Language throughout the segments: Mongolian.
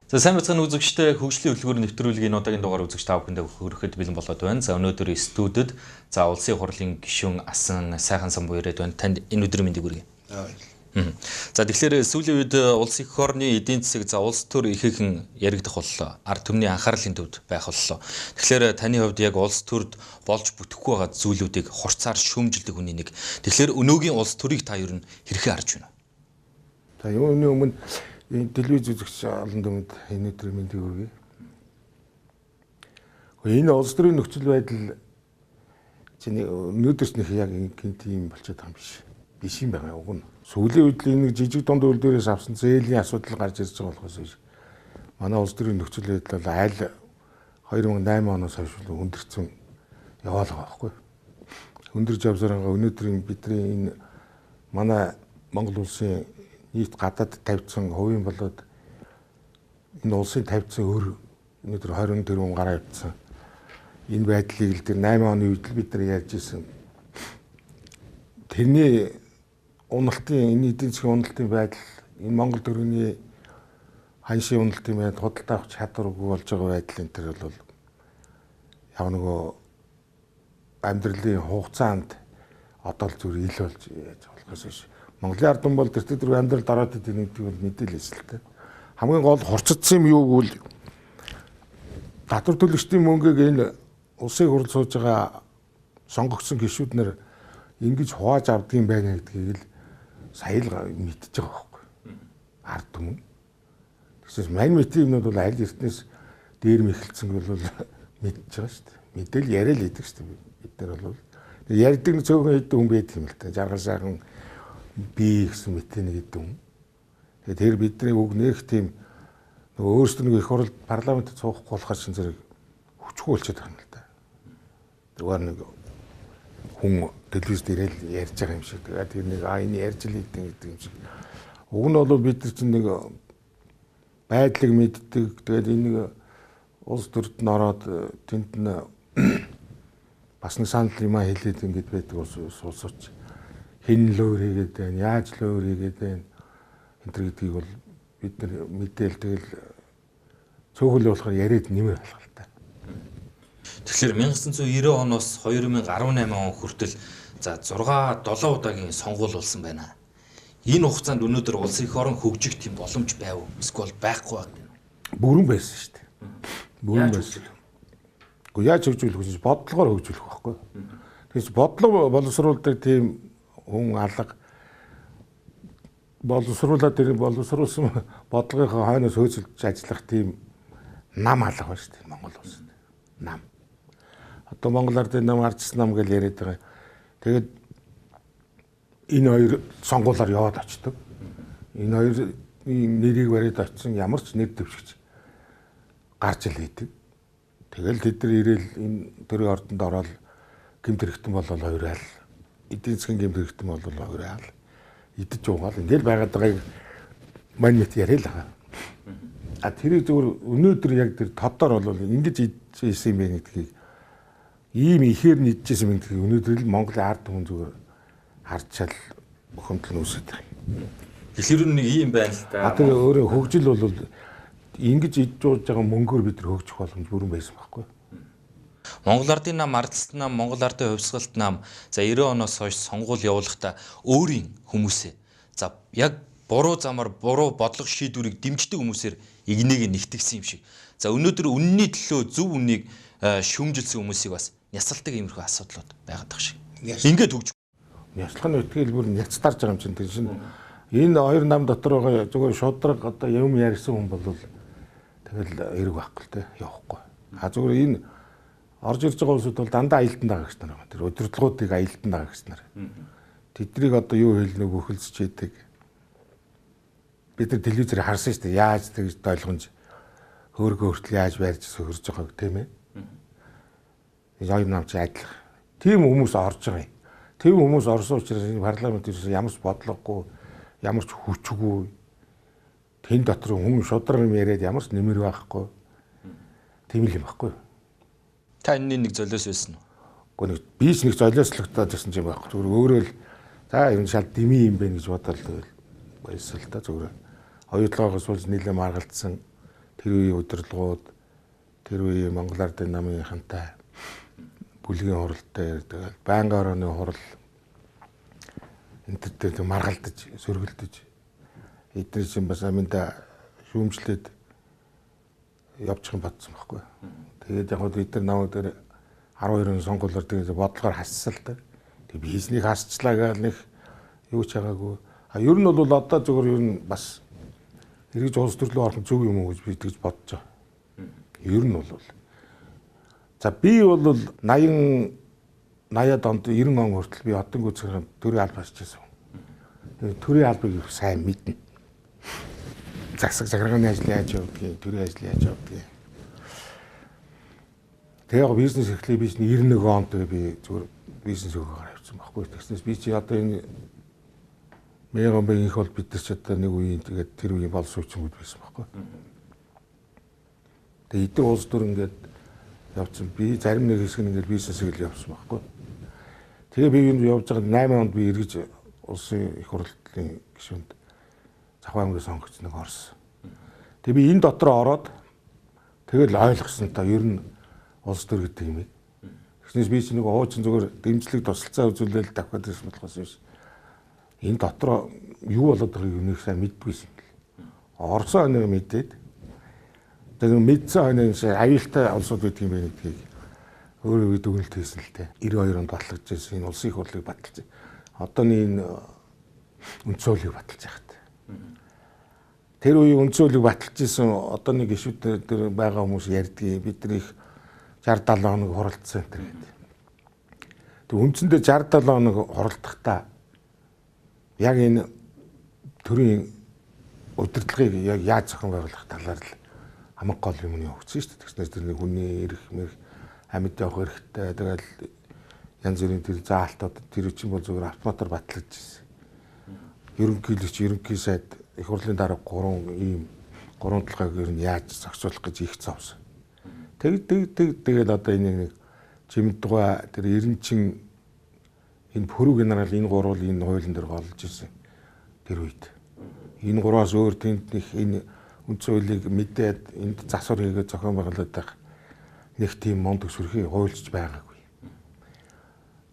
За сайн бацхан үзэгчтэй хөгжлийн хөтөлбөр нэвтрүүлгийн удаагийн дугаар үзэгч та бүхэндээ хүрэхэд бэлэн болоод байна. За өнөөдөр студид за улсын хурлын гишүүн асан сайхансамбуу ирээд байна. Танд энэ өдрийн мэндийг хүргэе. За тэгэхээр сүүлийн үед улс их орны эдийн засаг за улс төр ихээхэн яригдах боллоо. Ард түмний анхаарлын төвд байх боллоо. Тэгэхээр таны хувьд яг улс төрд болж бүтэхгүй байгаа зүйлүүдийг хурцаар шүүмжилдэг хүний нэг. Тэгэхээр өнөөгийн улс төрийг та юу хэрхэн харж байна? За юуны өмнө телевиз үзэгч олон дүмд энэ өдрийн мэндийг хүргэе. Энэ улс төрийн нөхцөл байдал чиний өнөөдөрс нэг яг тийм болчиход байгаа юм биш. Биш юм байна уг нь. Сүүлийн үед л нэг жижиг дунд үйлдвэрээс авсан зээлийн асуудал гарч ирж байгаа болохоос биш. Манай улс төрийн нөхцөл байдал бол аль 2008 оноос хойш өндөрцөн яваал байгаа байхгүй. Өндөрж явсараа өнөөдрийн бидний энэ манай Монгол улсын нийт гадаад тавьсан хувийн болоод энэ улсын тавьсан өр өнөөдөр 20 тэрбум гараа явцсан. Энэ байдлыг л тэр 8 оны үед л бид нар ярьж ирсэн. Тэрний уналтын энэ эдийн засгийн уналтын байдал энэ Монгол төрөний ханшийн уналтын байдал худалдаа авах чадваргүй болж байгаа байдал энэ төр бол яг нөгөө амьдралын хугацаанд одоо л зүгээр ил болж яаж болохоос биш. Монголын ард түмэн бол тэр төр амьдрал дараад идэв нэгдэг бол мэдээлэл эсэлтэй. Хамгийн гол хурцдсан юм юу гэвэл татвар төлөгчдийн мөнгийг энэ улсын хурл сууж байгаа сонгогдсон гишүүд нар ингэж хувааж авдгийн байна гэдгийг л сая л мэдчихэж байгаа байхгүй. Ард түмэн. Тэгээс мань мэдээ юмнууд бол аль эртнээс дээр мэхэлцэн бол мэдчихэж байгаа шүү дээ. Мэдээл яриа л идэг шүү дээ. Бид нар бол ярьдаг нэг цөөхөн хэдэн хүн байдаг юм л та. Жаргал сайхан би гэсэн мэт нэг хэдэн хүн. Тэгээд тэр бидний үг нэх тийм нөгөө өөрсдөө нэг их хурл парламентд суухгүй болохоор шин зэрэг хүчгүй болчиход байгаа юм л да. Зүгээр нэг хүн телевизд ирэл ярьж байгаа юм шиг. Тэгээд тэр нэг энэ ярьж л идэг юм шиг. Уг нь бол бид нар чинь нэг байдлыг мэддэг. Тэгээд энэ нэг улс төрд нь ороод тэнд нь бас нэг санал юм хэлээд ингэж байдаг улсууч. Хэн лөөр хийгээд байна, яаж лөөр хийгээд байна. Энэ төр гэдгийг бол бид нар мэдээл тэгэл цөөхөл болохоор яриад нэмэр болох л та. Тэгэхээр 1990 оноос 2018 он хүртэл за 6-7 удаагийн сонгуул болсон байна. Энэ хугацаанд өнөөдөр улсын их орон хөгжих тийм боломж байв уу? Эсвэл байхгүй байна уу? Бүрэн байсан шүү дээ. Бүрэн байсан. Гэхдээ яаж хөгжүүлэх вэ? Бодлогоор хөгжүүлэх байхгүй. Тэгээс бодлого боловсруулдаг тийм хүн алга боловсруулаад тэр боловсруулсан бодлогынхаа хойноос хөөцөлж ажиллах тийм нам алга байна шүү дээ Монгол улсад. Нам. Одоо Монгол ардын нам ардчсан нам гэж яриад байгаа. Тэгээд энэ хоёр сонгуулаар яваад очдог. Энэ хоёрын нэрийг бариад очсон ямар ч нэр дэвшигч гарч ил хийдэг. Тэгэл тэд нар ирээл энэ төрийн ордонд ороод гэмт хэрэгтэн болол хоёроо л эдийн засгийн гэмт хэрэгтэн болол хоёроо л идэж уугаал ингээл байгаад байгааг мань мэт яриа л байгаа. А тэрийг зөвхөн өнөөдөр яг тэр тодор бол ингэж идчихсэн юм байна гэдгийг ийм ихээр нь идчихсэн юм гэдгийг өнөөдөр л Монголын ард түмэн зүгээр харчаал бухимдал нүсэж байгаа. Тэгэхээр нэг ийм байна л да. Тэр өөрөө хөгжил бол ингэж идж ууж байгаа мөнгөөр бид нар хөгжих боломж бүрэн байсан байхгүй. Монгол ардын нам, ардчилсан нам, Монгол ардын хувьсгалт нам за 90 оноос хойш сонгуул явуулахдаа өөрийн хүмүүсээ за яг буруу замаар буруу бодлого шийдвэрийг дэмждэг хүмүүсээр игнийг нэгтгэсэн юм шиг. За өнөөдөр үнний төлөө зөв үннийг шүүмжилсэн хүмүүсийг бас няцалдаг иймэрхүү асуудлууд байгаад байгаа шиг. Ингээд хөгж. Няцлах нь өтгөл бүр няцтарж байгаа юм чинь тэр чинь энэ хоёр нам дотор байгаа зүгээр шудраг одоо юм ярьсан хүн бол тэгэл эрг байхгүй л те явахгүй. А зүгээр энэ орж ирж байгаа хүмүүсд бол дандаа аялданд байгаа гэж нар байгаа. Тэр удирдлагуудыг аялданд байгаа гэж нар. Тэднийг одоо юу хэлнэ хөлсөж идэг. Бид нар телевизээр харсан шүү дээ. Яаж тэгж дойлгонж хөөргөө хүртэл яаж байрж сөхөрж байгааг тийм ээ. Энэ хоёр нам чи адилхан. Тийм хүмүүс орж байгаа юм. Тийм хүмүүс орсон учраас энэ парламент ерөөс ямар ч бодлогогүй, ямар ч хүчгүй тэн дотор хүн шудраг юм яриад ямар ч нэмэр байхгүй. Тийм л юм байхгүй. Та энэ нэг золиос байсан уу? Гэхдээ нэг би ч нэг золиослогдоод байсан юм байхгүй. Зүгээр өөрөө л за энэ шал дими юм бэ гэж бодоод л байсан л та зүгээр. Оюутлагаас болж нийлээ маргалдсан тэр үеийн удирдлагууд, тэр үеийн Монгол Ардын намынхантай бүлгийн хуралтай тэгэл байнгын орооны хурал энэ төр маргалдаж, сөргөлдөж эдгээр чинь бас аминда шүүмжлээд явчих юм бодсон байхгүй. Тэгээд яг хөө эдгээр намайг дээр 12-ын сонгуулиор тэгээд бодлогоор хассал та. Тэг би хийснийг хасчлаа гэл нэг юу ч хагаагүй. Ер нь бол одоо зөвхөн ер нь бас эргэж улс төрлөө орох зөв юм уу гэж би тэгж бодож байгаа. Ер нь бол за би бол 80-аад онд 90 он хүртэл би хотын гүйцэтгэхийн төрийн алба хийжсэн. Төрийн албыг их сайн мэднэ. Засаг захиргааны ажил яаж явагдгийг, төрийн ажил яаж явагдгийг. Тэгээ бизнес эхлэе биш 91 онд би зүгээр бизнес өгөөгөр авчихсан байхгүй. Тэгснээс би чи одоо энэ меган банк их бол бид нар ч одоо нэг үеийн тэгээд тэр үеийн боловсруучингууд байсан байхгүй. Тэгээ эдгээр улс төр ингээд явцсан. Би зарим нэг хэсэг ингээд бизнесийг л явсан байхгүй. Тэгээ би энэ явж байгаа 8 онд би эргэж улсын их хурлын гишүүнд Завхан аймгийн сонгогчныг орсон. Тэгээ би энэ дотор ороод тэгэл ойлгосон та ер нь улс төр гэдэг юм. Тэгснээс би чинь нэг уучин зүгээр дэмжлэг тусалцаа үзүүлэл давхад ирсэн болохоос биш. Энэ дотор юу болоод байгааг нэг сайн мэддгүйсэн юм. Орсон хоног мэдээд тэгээ мэдсэн хоног аюултай улсууд байдаг юм байна гэдгийг өөрөө дүгнэлт хийсэн л дээ. 92 онд батлагдж ирсэн энэ улсын их хурлыг баталж. Одооний энэ үндсөөлийг баталж яхад. Тэр үеийн үндсөөлийг баталж ирсэн одооний гишүүд дээр байгаа хүмүүс ярьдгийг бид нар их 60-70 хоног хуралдсан энэ гэдэг. Тэг үндсэндээ 60-70 хоног хуралдахдаа яг энэ төрийн удирдлагыг яг яаж зохион байгуулах талаар л хамаг гол юм нь өгсөн шүү дээ. Тэгснээр тэр нэг хүний эрх мэрх амьд явах эрхтэй тэгэл янз бүрийн тэр заалтууд тэр чинь бол зөвхөн автоматар батлагдж ирсэн. Ерөнхий сайд их хурлын дараа 3 талхайг ер нь яаж зохицуулах гэж их зовсон. Тэгээд одоо энэ нэг Жимдугай тэр Эренчин энэ Пүрүү генерал энэ гурвал энэ хуулийн дээр голж ирсэн тэр үед. Энэ гураас өөр тэнд нэг энэ үндсөөлийг мэдээд энд засвар хийгээд зохион байгуулаад байх нэг тийм монд өсвөрхий хуульч байгаагүй.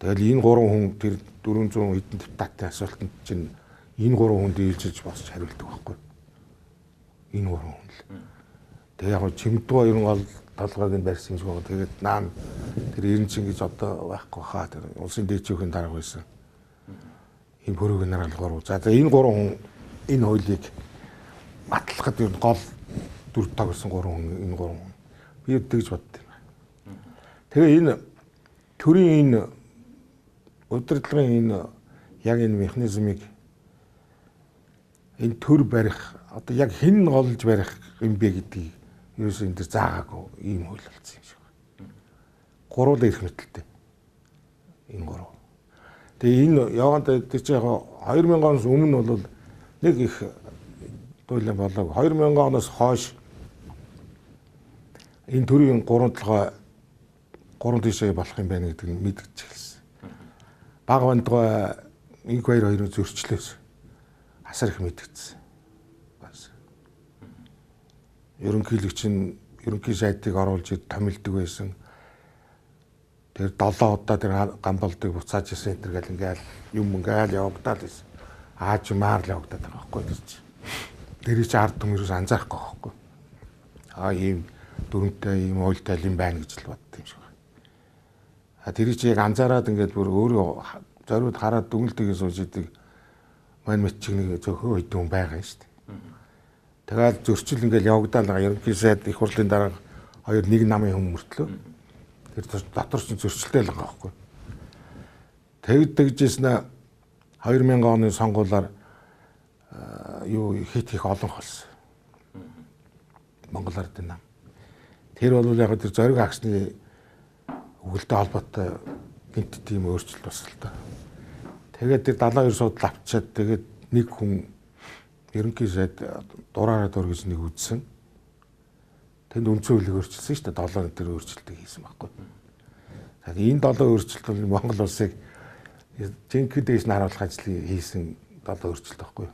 Тэгэл энэ 3 хүн тэр 400 хэдэн депутатын асуултанд чинь энэ 3 хүнд дийлжиж босч хариулдаг байхгүй. Энэ 3 хүн л. Тэгээ яг Жимдугай ер нь бол толгойг нь барьсан юм шиг байна. Тэгээд наан тэр Эренчин гэж одоо байхгүй хаа тэр улсын дээдчүүхийн дарга байсан. Энэ Пүрүү генерал 3. За энэ 3 хүн энэ хуулийг батлахад ер нь гол дүр тогсон 3 хүн энэ 3 хүн. Би тэгж боддог юм. Тэгээ энэ төрийн энэ удирдлагын энэ яг энэ механизмыг энэ төр барих одоо яг хэн голж барих юм бэ гэдгийг ерөөсөө энэ дээр заагаагүй ийм хууль болсон юм шиг байна. Гурвуулаа ирэх мэтэлтэй. Энэ 3. Тэгээ энэ яваанд тэр чинь яг 2000 оноос өмнө бол нэг их туйлан болоог 2000 оноос хойш энэ төрийн 3 тишээ болох юм байна гэдэг нь мэдгэж эхэлсэн. Баг бандгаа инх хоёрын зөрчлөөс асар их мэдгэжсэн. Ерөнхийлөгч нь ерөнхий сайдыг оруулж томилдог байсан. Тэр 7 удаа тэр гамболдыг буцааж ирсэн энэ гэл ингээл юм ингээл явагдаад байсан. Ааж маар л явагдаад байгаа байхгүй тэр чинь. Тэр чинь ард түмнээс анзаарахгүй байхгүй. Ийм дөрөнтэй ийм уйлтай юм байна гэж л боддог юм шиг байна. Тэр чинь яг анзаараад ингээд бүр өөрөө зориуд хараад дүнэлтийг сууж идэг мань мэдчиг нэг зөөхөө хэдэн хүн байгаа юм шүү дээ. Тэгээд зөрчил ингээл явагдаад байгаа ерөнхий сайд их хурлын дараа 2-1 намын хүн мөртлөө тэр дотор ч зөрчилтэй л байгаа байхгүй. Тэгжсэн 2000 оны сонгуулиар юу хит их олон болсон. Монгол Ардын нам. Тэр бол яг тэр зориг агсны өгөлтэй холбоотой гинт тийм өөрчлөлт болсон л доо. Тэгээд тэр 72 судал авчиад тэгээд нэг хүн ерөнхий сайд дураараа дөр гэж нэг үзсэн. Тэнд үндсэн хуулийг өөрчилсөн шүү дээ. 7 тэр өөрчлөлтийг хийсэн байхгүй. Тэгээд энэ 7 өөрчлөлт бол Монгол улсыг жинхэнэ дэш нь харуулах ажлыг хийсэн 7 өөрчлөлт байхгүй.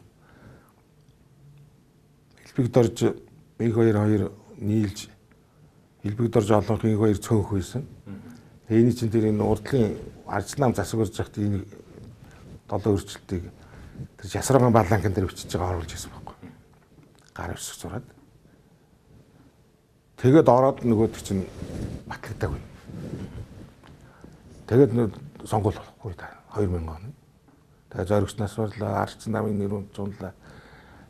Элбэг дорж их 2 нийлж Илбэгдорж олонхын хоёр цөөнх байсан. Эний чинь тэр энэ урдлын арчнам засаг урж захт энэ долоо өрчлөлтийг тэр Жасраган баланкан дээр бичиж байгаа оруулж ирсэн байхгүй. Гар өсөх зураад. Тэгээд ороод нөгөөд чинь батлагдаг байна. Тэгээд сонгуул болохгүй та 2000 он. Тэгээд зоригчнаас барлаа арчсан намын нэр унцууллаа.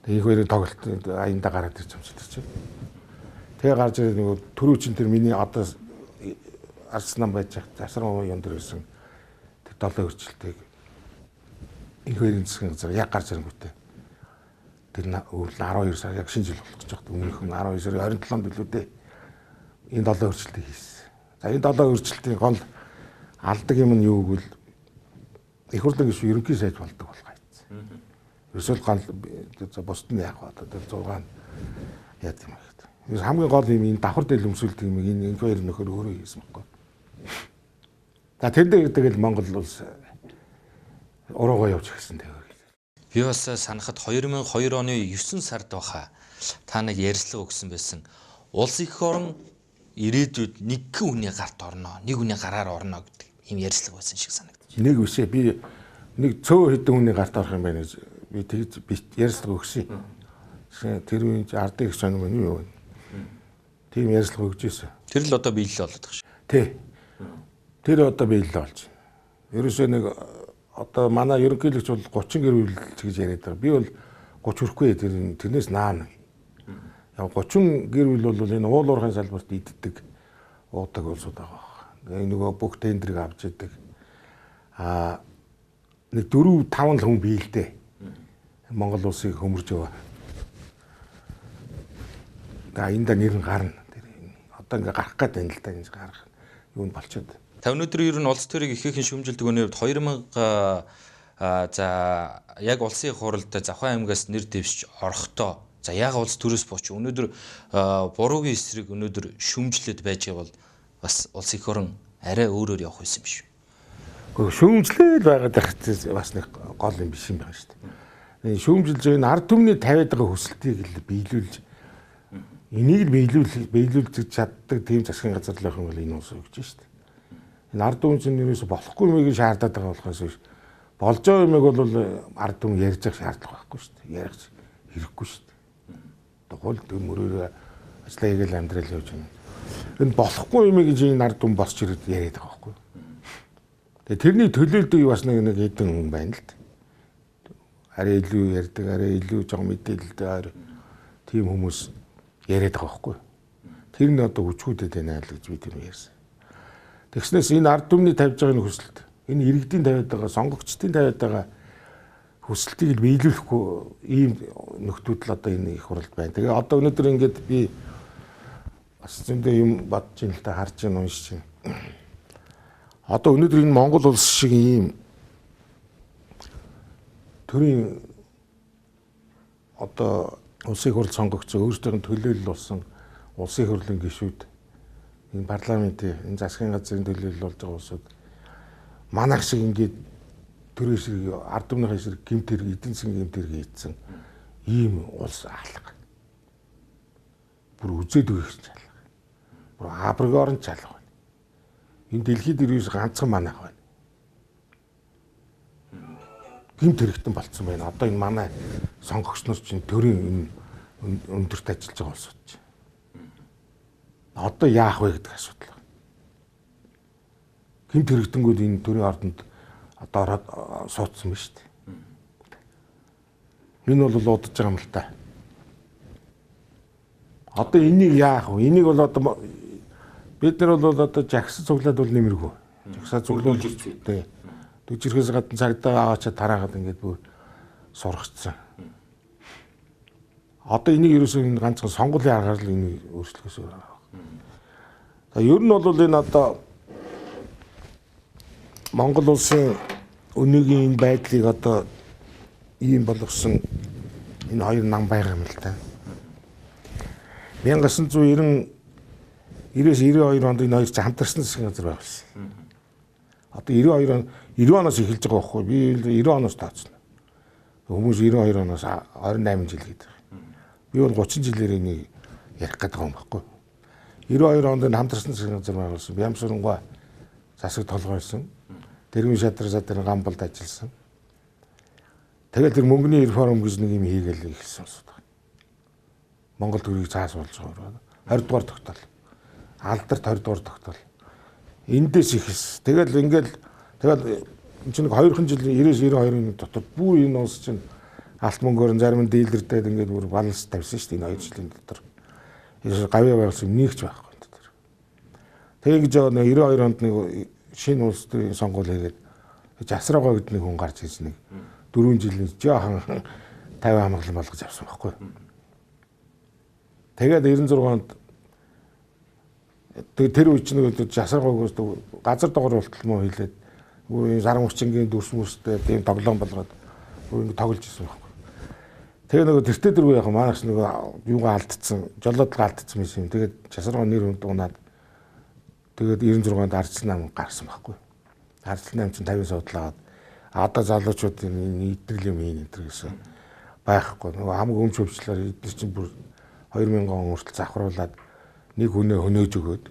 Тэгээд хоёрын тоглолт аянда гараад ирж юм шиг чинь. Тэгээ гарч ирээд нөгөө түрүү чин тэр миний одоо арчсан нам байж Жасраган юм дээр байсан тэр долоо өрчлөлтийг энэ хоёрын засгийн газар яг гарч ирэнгүүтээ тэр өвөл 12 сар яг шинэ жил болох гэж байна. Өмнөхөн 12 сарын 27-нд билүү дээ. Энэ долоо өрчлөлтийг хийсэн. За энэ долоо өрчлөлтийн гол алдаг юм нь юу гэвэл их хурлын гишүүн ерөнхий сайд болдог болох хайцсан. Ерөөсөө гал бусд нь яг одоо тэр 6 яа юм бэ. Хамгийн гол юм энэ давхар дээл өмсөлт юм энэ хоёр нөхөр өөрөө хийсэн байхгүй. За тэр дээр тэгэл Монгол улс уруугаа явж гисэн тэр. Би бас санахад 2002 оны 9 сард баха та нэг ярьслага өгсөн байсан. Улс их орон ирээдүйд нэг хүний гарт орно, нэг хүний гараар орно гэдэг ийм ярьслага байсан шиг санагдаж. Нэг үсээ би нэг цөөн хэдэн хүний гарт орох юм байна гэж би тэгж ярьслага өгсөн. Тэр үеийн ардын их сонирм нь юу вэ? Тийм ярьслага өгч ирсэн. Тэр л одоо биелэл болоод байгаа шүү. Тий. Тэр одоо биелэл болж байна. Ерөөсөө нэг одоо манай ерөнхийлөгч бол 30 гэр бүл гэж яриад байгаа. Би бол 30 хүрэхгүй тэрнээс наана. Яг 30 гэр бүл бол энэ уул уурхайн салбарт иддэг уудаг улсууд байгаа. Энэ нөгөө бүх тендрийг авч идэг. Нэг 4-5 хүн биелдэ. Монгол улсыг хөмөрж яваа. Аянда нэр нь гарна. Одоо ингээ гарах гээд байна л да энэ гарах юу нь болчиход. Та өнөөдөр ер нь улс төрийг ихээхэн шүүмжилдэг өнөөдөр 2000 за яг улсын хуралд Завхан аймгаас нэр дэвшиж орохдоо за яг улс төрөөс бууч өнөөдөр буруугийн эсрэг өнөөдөр шүүмжлээд байж байгаа бол бас улс их орон арай өөрөөр явах байсан биш үү? Шүүмжлэл байгаад бас нэг гол юм биш юм байна шүү дээ. Шүүмжилж байгаа энэ ард түмний тавиад байгаа хүсэлтийг л биелүүлж энийг биелүүлж чаддаг тийм засгийн газар л байх юм бол энэ улс өгч шүү дээ. Энэ ард түмэн чинь нэрээс болохгүй юмыг шаардаад байгаа болохоос биш. Болж байгаа юмыг бол ард түмэн ярьж явах шаардлага байхгүй шүү дээ. Ярих хэрэггүй шүү дээ. Тухайн төмөрөөр ажлаа хийгээл амьдрал явж байна. Энэ болохгүй юмыг энэ ард түмэн босч ирээд яриад байгаа байхгүй. Тэгээ тэрний төлөөлдөг бас нэг хэдэн хүн байна л дээ. Арай илүү ярьдаг, арай илүү жоо мэдээлэлтэй тийм хүмүүс яриад байгаа байхгүй. Тэр нь одоо хүчгүүдэд байна л гэж би тэр ярьсан. Тэгснээс энэ ард түмний тавьж байгаа хүсэлт, энэ иргэдийн тавиад байгаа, сонгогчдын тавиад байгаа хүсэлтийг биелүүлэхгүй ийм нөхдүүд л одоо энэ их хуралд байна. Тэгээ одоо өнөөдөр ингээд би бас зөндөө юм бодож ин л та харж ин уншиж байна. Одоо өнөөдөр энэ Монгол улс шиг ийм төрийн одоо улсын хурал сонгогдсон өөрсдийн төлөөлөл болсон улсын хурлын гишүүд энэ парламентын энэ засгийн газрын төлөөлөл болж байгаа улсууд манайх шиг ингээд төрийн эсрэг ард түмний эсрэг гэмтэр эдийн засгийн гэмтэр хийцэн ийм улс алга. Бүр үзээд өгөх чалга. Бүр абрагорн чалга байна. Энэ дэлхийд ерөөс ганцхан манайх байна. Гэмт хэрэгтэн болцсон байна. Одоо энэ манай сонгогчнууд чинь төрийн өндөрт ажиллаж байгаа улсууд чинь. Одоо яах вэ гэдэг асуудал байна. Гэмт хэрэгтэнгүүд энэ төрийн ордонд одоо ороод суудсан байна шүү дээ. Энэ бол удаж байгаа юм л та. Одоо энийг яах вэ? Энийг бол одоо бид нар бол одоо жагсаа цуглаад бол нэмэргүй. Жагсаа цуглуулж дээ. Дүжирхээс гадна цагдаа аваачаа тараагаад ингээд бүр сургацсан. Одоо энийг ерөөсөө энэ ганцхан сонгуулийн аргаар л энийг өөрчлөхөөс өөр байгаа. За ер нь бол энэ одоо Монгол улсын өнөөгийн энэ байдлыг одоо ийм болгосон энэ хоёр нам байгаа юм л та. 1990-92 онд энэ хоёр хамтарсан засгийн газар байгуулсан. Одоо 90 оноос эхэлж байгаа байхгүй. Би 90 оноос тооцно. Хүмүүс 92 оноос 28 жил гэдэг. Би бол 30 жилээр энийг ярих гэдэг юм баггүй. 92 онд хамтарсан засгийн газар байгуулсан. Бямсурангуй засаг толгойсон. Тэргийн шадрын гамбалд ажилласан. Тэгэл тэр мөнгөний реформ гэж нэг юм хийгээл ихсэн асуудаг. Монгол төрийг заасуулж байгаа. 20 дугаар тогтоол. Алдарт 20 дугаар тогтоол. Эндээс ихс. Тэгэл ингээл энэ чинь 2хан жил 90-92-ын дотор бүр энэ улс чинь алт мөнгөөр зарим нь дийлэрдээд ингээд бүр баланс тавьсан шүү дээ энэ 2 жилийн дотор. Энэ гавьяа байгуулсан нэгч байхгүй энэ дотор. Тэгээ гэж 92 онд нэг шинэ улс төрийн сонгуул хийгээд Жасраагаа гэдэг нэг хүн гарч ирсэн нэг 4 жилийн жоохон 50 хамгаалал болгож авсан байхгүй. Тэгээд 96 онд тэр үе чинь Жасраагаагаас газар доогууруулалт муу хийлээд бүр саран хүчингийн дүрс мөстэй тийм тоглоом болгоод бүр ингэ тоглож ирсэн байхгүй. Тэгээ нөгөө тэртээ дэргүй яг манайс нөгөө юугаа алдсан, жолоодлого алдсан юм. Тэгээд Жасраагаа нэр хүнд унаад тэгээд 96 онд ардсан нам гарсан байхгүй. Ардсан нам чинь 50 суудлаад одоо залуучууд нийтрэл юм ийн энэ гэсэн байхгүй. Нөгөө хамгийн өмч өвчлөөр эдгээр чинь бүр 2000 он хүртэл завхруулад нэг хүнээ хөнөөж өгөөд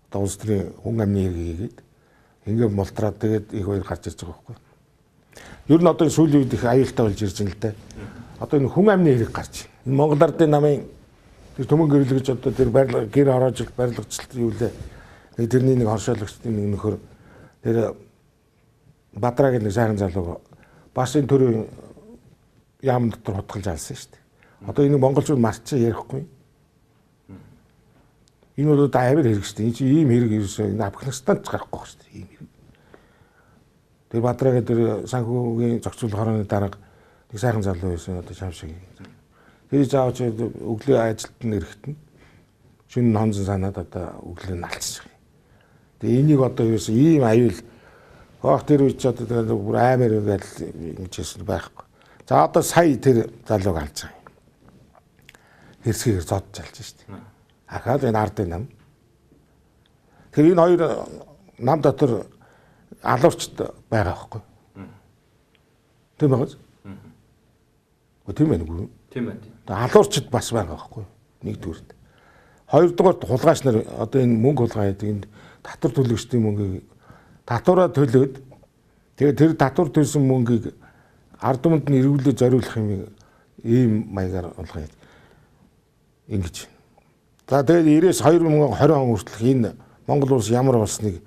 одоо улс төрийн хүн амны хэрэг хийгээд ингээд мултраад тэгээд их хоёр гарч ирж байгаа байхгүй. Ер нь одоо сүүлийн үед их аюултай болж ирж байна л да. Одоо энэ хүн амны хэрэг гарч байна. Энэ Монгол Ардын намын тэр төмөн гэрлэгч одоо тэр барилга гэр ороожил барилгачлалт юу лээ. Тэрний нэг хоршоологчдын нэг нөхөр тэр Бадрагийн нэг сайхан залуу бас энэ төрийн яам дотор хутгалж алсан шүү дээ. Одоо энэ монголчууд марчаа ярихгүй. Энэ бол одоо авир хэрэг шүү дээ. Энэ чинь ийм хэрэг ерөөсөө энэ Афганистанд ч гарахгүй шүү дээ. Ийм хэрэг. Тэр Бадрагийн тэр санхүүгийн зохицуулах хорооны дарга нэг сайхан залуу байсан одоо шавшиг. Тэр заавч өглөө ажилд нь ирэхтэн шөнө хонзон санаад одоо өглөө нь алцчих. Тэгээ энийг одоо ерөөсөө ийм аюул тэр үеч одоо бүр аймаар ингээл ингэж хэлсэн байхгүй. За одоо сая тэр залууг алж байгаа. Хэрсгээр зодж алж штеп. Ахаад энэ ардын нам. Тэр энэ хоёр нам дотор алуурчд байгаа байхгүй. Тийм байгаас. Тийм байх үгүй. Тийм байна. Алуурчд бас байгаа байхгүй. Нэгдүгээрт. Хоёрдугаарт хулгайч нар одоо энэ мөнгө хулгай гэдэг энэ татвар төлөгчдийн мөнгийг татвараа төлөөд тэгээ тэр татвар төлсөн мөнгийг ард түмэнд нь эргүүлээ зориулах юм ийм маягаар болгоё. Ингэж. За тэгээд 2020 он хүртэл энэ Монгол улс ямар болсныг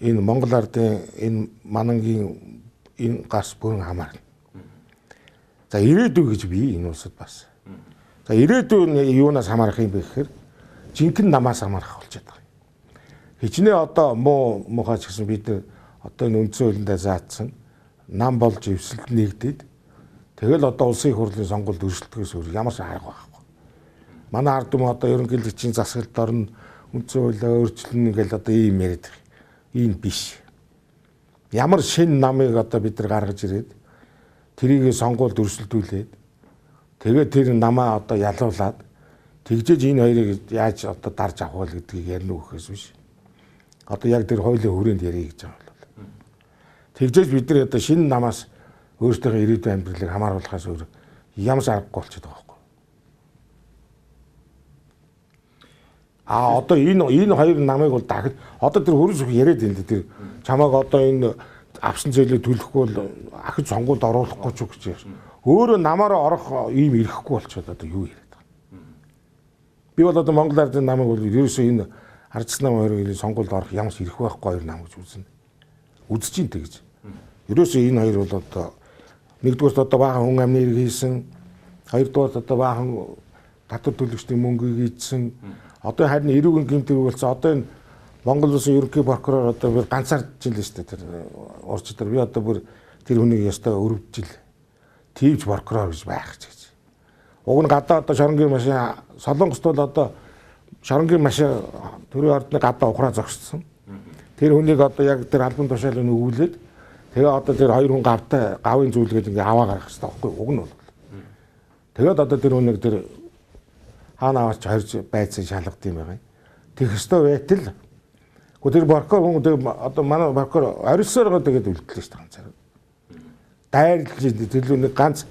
энэ Монгол ардын энэ манангийн энэ гарс бүрэн хамаарна. За ирээдүй гэж би энэ улсад бас. За ирээдүй юунаас хамаарах юм бэ гэхээр жинхэнэ намаас хамаарах болчиход байгаа. Хичнээн одоо муухай ч гэсэн бид одоо энэ үндсэн хуулиндаа заасан нам болж эвсэлд нэгдээд тэгэл одоо улсын хурлын сонгуульд өрсөлдөхөөс өөр ямар ч арга байхгүй. Манай ард түмэн одоо ерөнхийлөгчийн засаглалд орно үндсэн хуулиа өөрчлөн ингээл одоо ийм яриад байгаа. Ийм биш. Ямар шинэ намыг одоо бид нар гаргаж ирээд тэрийг сонгуульд өрсөлдүүлээд тэгээд тэр намаа одоо ялуулаад тэгжээж энэ хоёрыг яаж одоо дарж авах вэ гэдгийг ярина уу гэхээс биш. Одоо яг тэр хуулийн хүрээнд ярих гэж байгаа бол. Тэгжээж бид нар одоо шинэ намаас өөрсдийнхөө ирээдүйн амьдралыг хамааруулахаас өөр ямар ч аргагүй болчиход байгаа байхгүй. Одоо энэ хоёр намыг бол дахид одоо тэр хөрөс яриад энэ тэр чамааг одоо энэ авсан зээлээ төлөхгүй бол ахиж сонгуульд оруулахгүй ч гэж байна. Өөрөө намаараа орох ийм ирэхгүй болчиход одоо юу яриад байгаа. Би бол одоо Монгол ардын намыг бол ерөөсөө энэ ардсан нам хоёрын сонгуульд орох ямар ч ирэх байхгүй хоёр нам гэж үзнэ. Үзэж ин тэгж. Ерөөсөө энэ хоёр бол одоо нэгдүгээрт одоо баахан хүн амны хэрэг хийсэн, хоёрдугаарт одоо баахан татвар төлөгчдийн мөнгийг ийдсэн. Одоо харин эрүүгийн гэмтэг болсон. Одоо энэ Монгол улсын ерөнхий прокурор одоо бүр ганцаардж л шүү дээ тэр урч дээр. Би одоо бүр тэр хүнийг ёстой өрөвдж ил. Тивж прокурор гэж байх гэж. Уг нь гадаа одоо шоронгийн машин Солонгост бол одоо шоронгийн машин төрийн ордны гадаа ухраа зогссон. Тэр хүнийг одоо яг тэр албан тушаалыг өгүүлээд тэгээ одоо тэр хоёр хүн гавын зүйлгээд ингээ аваа гаргах хэрэгтэй байхгүй уг нь бол. Тэгээд одоо тэр хүнийг тэр хаана аваач хорж байцсан шалгад юм байгаа. Тэгэх ёстой байтал. Гэхдээ тэр прокурор хүн одоо манай прокурор орилсоор тэгээд үлдлээ шүү дээ ганцаар. Дайрлж төлөө нэг ганц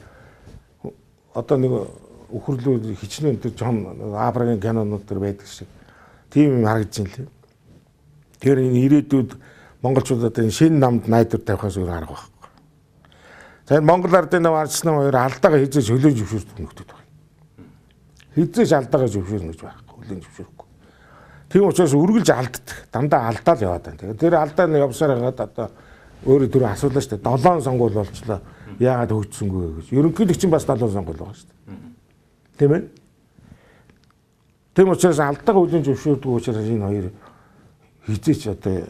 одоо нэг үхрлүүд хичнээн тэр Джон Абрагийн кинонууд төр байдаг шиг тийм юм харагдаж байна лээ. Тэр энэ ирээдүйд монголчуудад энэ шинэ намд найдвар тавихаас өөр арга байхгүй. За энэ Монгол ардын нам арчсан хоёр алдаагаа хийж хөлөө зөвшөөрдөг нөхдөд байна. Хизээж алдаагаа зөвшөөрнө гэж байхгүй. Хөлөө зөвшөөрөхгүй. Тийм учраас үргэлж алддаг. Дандаа алдаал яваад байна. Тэгээд тэр алдаа нь явсаар хагаад одоо өөрөө түрүү асуулаа шүү дээ. 7 сонгуул болчлоо. Яагаад хөгжсөнгүй вэ гэж. Ерөнхийдөө чинь бас 7 сонгуул байгаа шүү дээ. Тийм ээ. Тийм учраас алдаагаа хөлөө зөвшөөрдөг учраас энэ хоёр хизээч одоо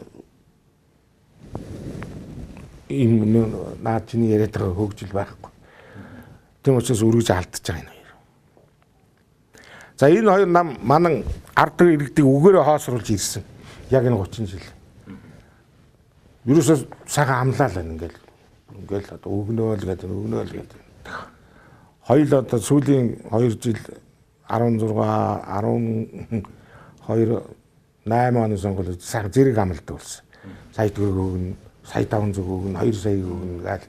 энэ наад чиний яриад байгаа хөгжил байхгүй. Тийм учраас үргэлж алдчихж байгаа энэ хоёр. За энэ хоёр нам манан ард иргэдийг үгээрээ хоосруулж ирсэн. Яг энэ 30 жил. Юусоо сайхан амлаа л ингээл одоо өгнөөл гэдэг. Хоёул одоо сүүлийн 2 жил 16 12 8 оны сонгуульд сайхан зэрэг амлалт болсон. Сая төгрөг өгнө, сая 500 өгнө, 2 сая өгнө гал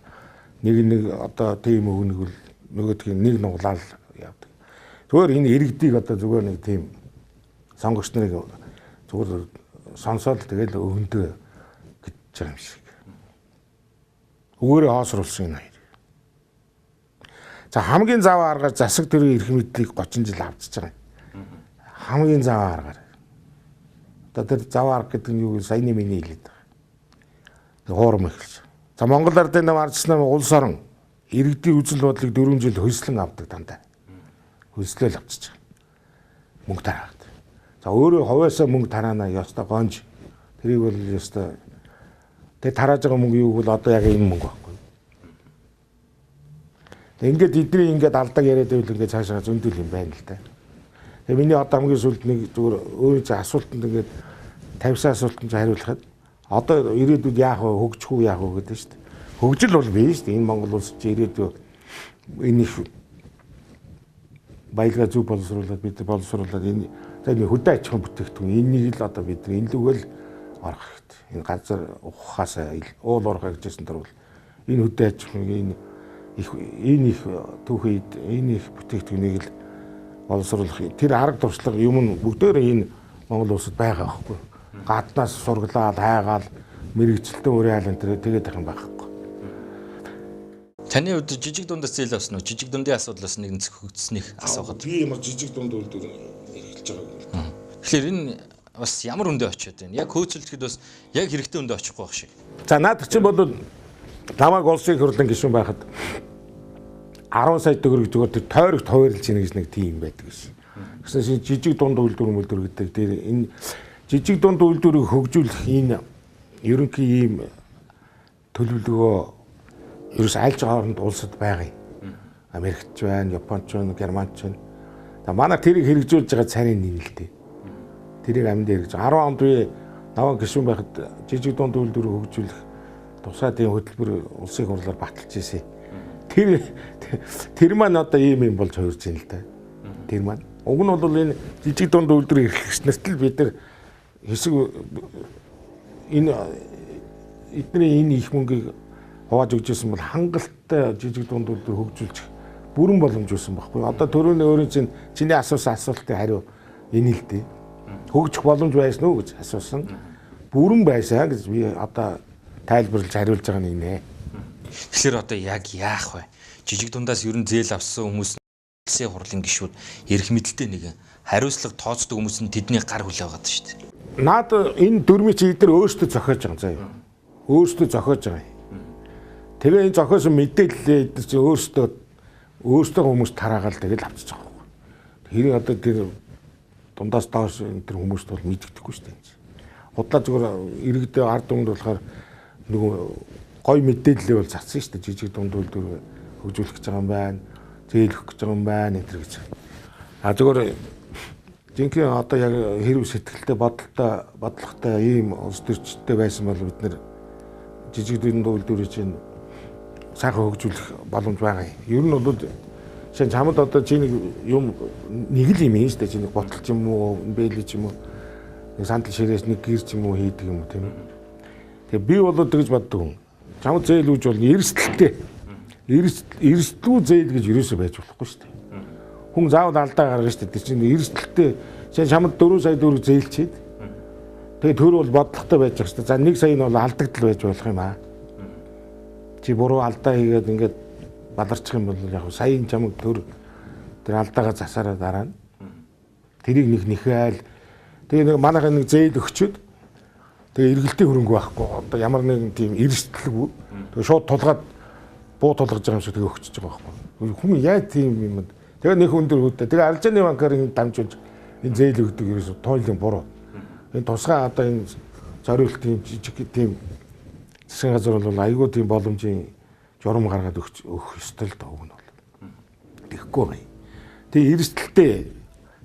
нэг одоо тийм өгнөг бол нөгөөдгийг нэг нуглаал явдаг. Зүгээр энэ иргэдийг одоо зүгээр нэг тийм сонгогч нарыг зүгээр сонсоод тэгэл өгөндөө гэж байгаа юм шиг. Өгөөрөө хоосруулсан энэ хоёр. За хамгийн заваа аргаар засаг төрийн эрх мэдлийг 30 жил авчиж байгаа юм. Хамгийн заваа аргаар. Одоо тэр заваа арга гэдэг нь юу вэ? Саяны миний хэлээд байгаа. Хуурам эхэлж. За Монгол ардын нам арчсан улс орон иргэдийн үзэл бодлыг 4 жил хөлслөн авдаг дандаа. Хөлслөөл авчиж байгаа. Мөнгө тараад. За өөрөө хувьяасаа мөнгө тараана ёстой гонж. Тэрийг бол ёстой. Тэгээ тарааж байгаа мөнгө юу бол одоо яг энэ мөнгө байхгүй. Тэгээ ингээд эдний ингээд алдааг яриад байвал ингээд цаашаа зөндөл юм байна л да. Тэгээ миний одоо хамгийн сүлд нэг зүгээр өөрөө чи асуултанд ингээд 50 асуултанд хариулахад одоо ирээдүйд яах вэ хөгжих үү яах вэ гэдэг шүү дээ. Хөгжил бол бий шүү дээ. Энэ Монгол улс чи ирээдүйд энэ их баялгаа зөв боловсруулаад бид боловсруулаад энэ хөдөө аж ахуйн бүтээгдэхүүн энэнийг л одоо бид илүүгэл орох хэрэгтэй. Энэ газар ухахаас уул уурхай гэжсэн дөрвөл энэ хөдөө аж ахуйн энэ их түүхийд энэ их бүтээгдэхүүнийг л боловсруулах тэр арга туршлага юм нь бүгдээрээ энэ Монгол улсад байгаа байхгүй. Гаднаас сургалаад хайгаал мэрэгчлэлтэн уриалан тэгээд байх юм байхгүй. Таны хувьд жижиг дундаас зээл авсан уу? Жижиг дундын асуудлаас нэг зөвхөгдсөнийг асуухад. Би ямар жижиг дунд үйлдвэр хэрэглэж байгаа юм. Тэгэхээр энэ бас ямар өндөө очиод байна? Яг хөөцөлдөд бас яг хэрэгтэй өндөө очихгүй байх шиг. За наад чинь бол намайг улсын их хурлын гишүүн байхад 10 сая төгрөг зүгээр тэр тойрогт хуваарлж ийн гэж нэг тийм байдаг гэсэн. Гэсэн жижиг дунд үйлдвэр гэдэг дээр энэ жижиг дунд үйлдвэрийг хөгжүүлэх энэ ерөнхий ийм төлөвлөгөө ерөөс альж хооронд улсад байгаа юм. Америкч байна, Японч байна, Германч байна. За манай тэрийг хэрэгжүүлж байгаа царийн нэг л дээ. Тэрийг амьд хэрэгж 10 онд би наваа гишүүн байхад жижиг дунд үйлдвэрийг хөгжүүлэх тусгай тийм хөтөлбөр улсын хурлаар баталж ирсэн. Тэр маань одоо ийм юм болж хувирж байна л да. Тэр маань. Уг нь бол энэ жижиг дунд үйлдвэр эрхлэгч нарт л бид нар хэсэг энэ эдний энэ их мөнгийг хувааж өгчээсэн бол хангалттай жижиг дунд үйлдвэр хөгжүүлж бүрэн боломж өгсөн байхгүй. Одоо төрөний өөрийн чиний асуусан асуултын хариу энэ л дээ. Хөгжих боломж байсан уу гэж асуусан. Бүрэн байсан гэж би одоо тайлбарлаж хариулж байгаа нь нэ. Тэгэхээр одоо яг яах вэ? Жижиг дундаас ерөн зээл авсан хүмүүс улсын хурлын гишүүд эрх мэдэлтэй нэгэн хариуцлага тооцдог хүмүүс нь тэдний гар хүлээ байгаа шүү дээ. Наад энэ дөрмийн чи эдгээр өөрсдөө зохиож байгаа заа юу. Өөрсдөө зохиож байгаа юм. Тэгээ энэ зохиосон мэдээлэлээ эдгээр чи өөрсдөө хүмүүс тараагаал тэгэл авчиж байгаа юм. Тэрийг одоо тэр дундаас доош энэ хүмүүст бол мэддэхгүй шүү дээ. Худлаа зүгээр иргэдээ ард түмэнд болохоор нөгөө гой мэдээлэлээ бол цацсан шүү дээ. Жижиг дунд үйлдвэр хөгжүүлэх гэж байгаа юм байна. Зээлэх гэж байгаа юм байна энэ гэж. А зүгээр жинхэнэ одоо яг хэрв сэтгэлтэй бодлоготой ийм улс төрчтэй байсан бол бид нэр жижиг дунд үйлдвэрийг чинь сайхан хөгжүүлэх боломж байгаа юм. Ер нь бол шинэ чамд одоо чи нэг юм нэг л юм юм шүү дээ. Чи нэг ботл ч юм уу, бэлээ ч юм уу, нэг сандал ширээс нэг гэр ч юм уу хийдэг юм тийм үү. Тэгээ би бол тэгж боддог юм. Чамд зээл үүж бол эрсдэлтэй. Эрсдлүү зээл гэж юусоо байж болохгүй шүү дээ. хүн заавал алдаа гаргана шүү дээ. Тэр чинь эрсдэлтэй чамд 4 сая төгрөг зээлчихэд. Тэгээ төр бол бодлоготой байж байгаа шүү дээ. За 1 сая нь бол алдагдал байж болох юм аа. Чи буруу алдаа хийгээд ингээд баларчих юм бол яг саяын чамд төр тэр алдаагаа засаараа дараа нь тэрийг нэхээл тэгээ нэг манайхаа нэг зээл өгчөөд тэгээ эргэлтийн хөрөнгө байхгүй одоо ямар нэгэн тийм эрсдэлгүй тэгээ шууд тулгаад буу тулгаж байгаа юм шиг тэгээ өгчөж байгаа байхгүй хүн яа тийм юм тэгээ нэг өндөр хөөдөө тэгээ аржааны банкаар ингэ дамжуулж энэ зээл өгдөг ерөөсө тойлын буруу энэ тусгай одоо энэ зориултын жижиг тийм засгийн газар бол айгүй тийм боломжийн журам гаргаад өгөх ёстой л доо өгнө бол тэгэхгүй бай тэгээ эрсдэлтэй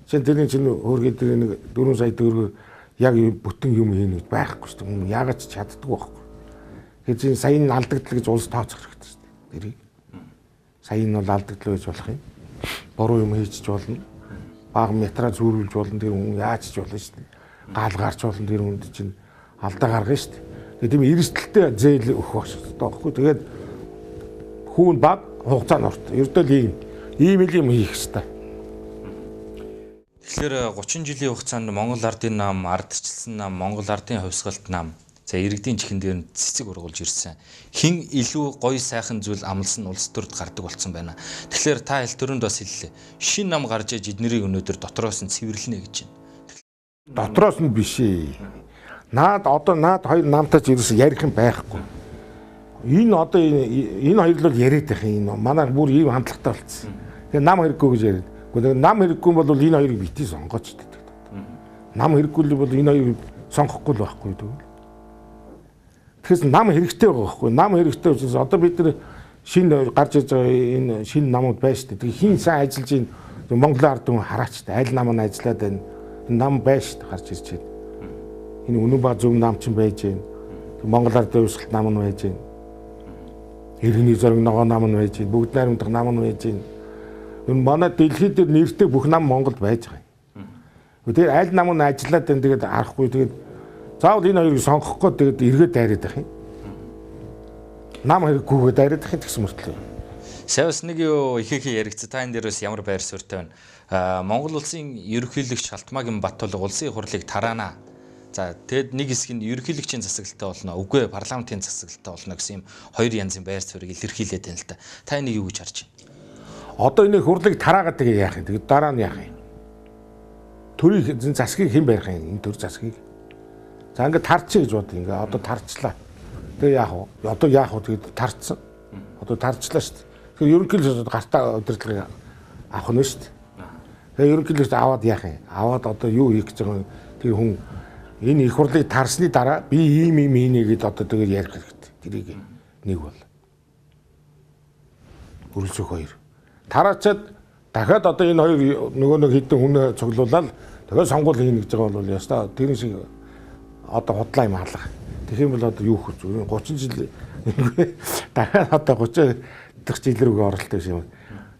тэрний чинь хөргээд нэг 4 сая төгрөг яг бүтэн юм хийнэ гэж байхгүй шүү дээ. Яагаад ч чаддгүй байхгүй. Тэгэхээр чинь саяны алдагдал гэж улс тооцох хэрэгтэй шүү дээ. Тэрийг. Саяны бол алдагдал байж болох юм. Буруу юм хийчих болно. Бага метра зүүрүүлж болно. Тэр хүн яаж ч болно шүү дээ. Гал гарч болно. Тэр хүнд чинь алдаа гаргана шүү дээ. Тэгээ тийм эрсдэлтэй зээл өгөх байхгүй. Тэгээд хүүн баг хугацаа нь урт. Ердөө л ийм юм хийх хэрэгтэй. Тэгэхээр 30 жилийн хугацаанд Монгол ардын нам, ардчилсан нам, Монгол ардын хувьсгалт нам, за иргэдийн чихэн дээр нь цэцэг ургуулж ирсэн. Хин илүү гоё сайхан зүйл амлсан улс төрд гардаг болсон байна. Тэгэхээр та хэл төрөнд бас хэллээ. Шин нам гарч иж эднэрийг өнөөдөр дотроос нь цэвэрлэнэ гэж байна. Дотроос нь биш ээ. Наад хоёр намтай ч ерөөс ярих юм байхгүй. Энэ одоо энэ хоёр л яриад байх юм. Манай бүр ийм хандлагатай болцсон. Тэгээ нам хэрэггүй гэж яриад. Нам хэрэггүй бол энэ хоёрыг битгий сонгооч гэдэг. Нам хэрэггүй бол энэ хоёрыг сонгохгүй л байхгүй гэдэг. Тэгэхээр нам хэрэгтэй байгаа байхгүй. Нам хэрэгтэй учраас одоо бид нар шинэ гарч иж байгаа энэ шинэ намууд байна шүү дээ. Хин сайн ажиллаж ийн Монголын ард түмэн хараач та аль нам нь ажиллаад байна. Энэ нам байна шүү дээ гарч ирж байна. Энэ үнэн ба зөв нам ч байж байна. Монгол ардын хувьсгалт нам нь байж байна. Иргэний зориг ногоо нам нь байж байна. Бүгд найрамдах нам нь байж байна. Энэ манай дэлхийд дээр нэртэй бүх нам Монголд байж байгаа юм. Тэгээд аль нам нь ажиллаад байна тэгээд арахгүй тэгээд заавал энэ хоёрыг сонгохгүй тэгээд эргээд дайраад байх юм. Нам хэрэггүйгээ дайраад байх гэсэн мөртлөө. Савс нэг юу ихээхий яригц та энэ дээрээс ямар байр суурьтай байна. Монгол улсын ерөнхийлөгч Шалтмаагийн Баттулга улсын хурлыг тараана. За тэгэд нэг хэсэг нь ерөнхийлөгчийн засаглалтаа болно. Үгүй парламентын засаглалтаа болно гэсэн юм хоёр янзын байр суурийг илэрхийлээд байна л да. Та энийг юу гэж харж байна? Одоо энэ хурлыг тараагаад тэгээ яах юм. Тэгээд дараа нь яах юм. Төрийн засгийг хэн барих юм? Энэ төр засгийг. За ингээд тарчих гэж бод. Ингээ одоо тарчлаа. Тэгээ яах вэ? Одоо яах вэ? Тэгээд тарцсан. Одоо тарчлаа шүү дээ. Тэгэхээр ерөнхийлөгч гартаа удирдлагыг авах нь шүү дээ. Тэгээ ерөнхийлөгч аваад яах юм? Аваад одоо юу хийх гэж байгаа юм? Тэр хүн энэ их хурлыг тарсны дараа би ийм хийнэ гэдээ одоо тэгээ ярих хэрэгтэй. Тэрийг нэг бол. Бүрэлдэхүүн хоёр. Тараачаад дахиад одоо энэ хоёр нөгөө нэг хэдэн хүнээ цуглуулаад дахиад сонгуул хийнэ гэж байгаа бол ястаа тэр шиг одоо худлаа юм хаалга. Тэгэх юм бол одоо юу хөх вэ? 30 жил дахиад одоо 30 дахь жил рүү оролттой юм.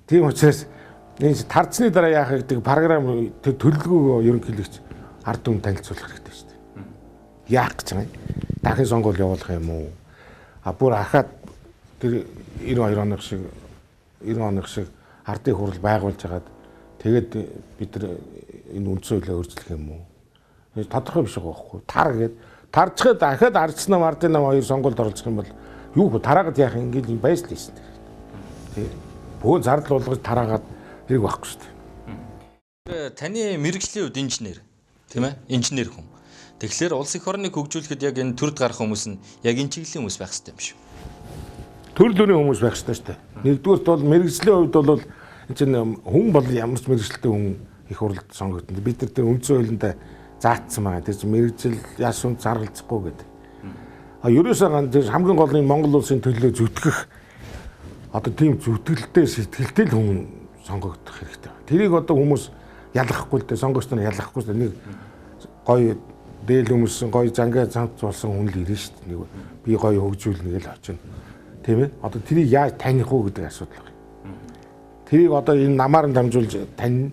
Тийм учраас энэ тарцны дараа яах гэдэг програм төлөвлөгөө ерөнхийлөгч ард түмэнд танилцуулах хэрэгтэй шүү дээ. Яах гэж байгаа юм? Дахин сонгуул явуулах юм уу? Бүр ахаад тэр 92 оных шиг ардын хурал байгуулж хагаад тэгээд бид нар энэ үндсэн хуулиа өөрчлөх юм уу? Тодорхой биш байгаа байхгүй. Тар гээд тарчхад дахиад ардсан нам ардын нам хоёр сонгуульд оролцох юм бол юу вэ? Тараагаад яах юм ингээд байж л ийсэн. Тэгээд бөөн зардал болгож тараагаад хэрэг байхгүй шүү дээ. Таны мэрэгжлийн хувьд инженер тийм ээ? Инженер хүн. Тэгэхээр улс их орныг хөгжүүлэхэд яг энэ төрд гарах хүмүүс нь яг энэ чиглэлийн хүмүүс байх хэрэгтэй юм шүү. Төрөл бүрийн хүмүүс байх хэрэгтэй шүү дээ. Нэгдүгээрт бол мэрэгжлийн хувьд бол энэ чинь хүн бол ямар ч мэрэгжлтэй хүн их хурлд сонгогдсон. Бид нар тэр үндсэн хуулинд заагдсан байгаа. Тэр чинь мэрэгжил яс үнд заргалзахгүй гэдэг. Ерөөсөө тэр хамгийн гол нь Монгол улсын төлөө зүтгэх одоо тийм зүтгэлтэй сэтгэлтэй л хүн сонгогдох хэрэгтэй. Тэрийг одоо хүмүүс ялгахгүй л дээ. Сонгогч нар ялгахгүй л дээ. Нэг гоё дээл хүмүүссэн гоё зангаа цамц болсон хүн л ирнэ шүү дээ. Нэг би гоё хөгжүүлнэ гэж очино. Тийм ээ. Одоо тэрийг яаж таних уу гэдэг асуудал байна. Тэрийг одоо энэ намаар нь дамжуулж тань.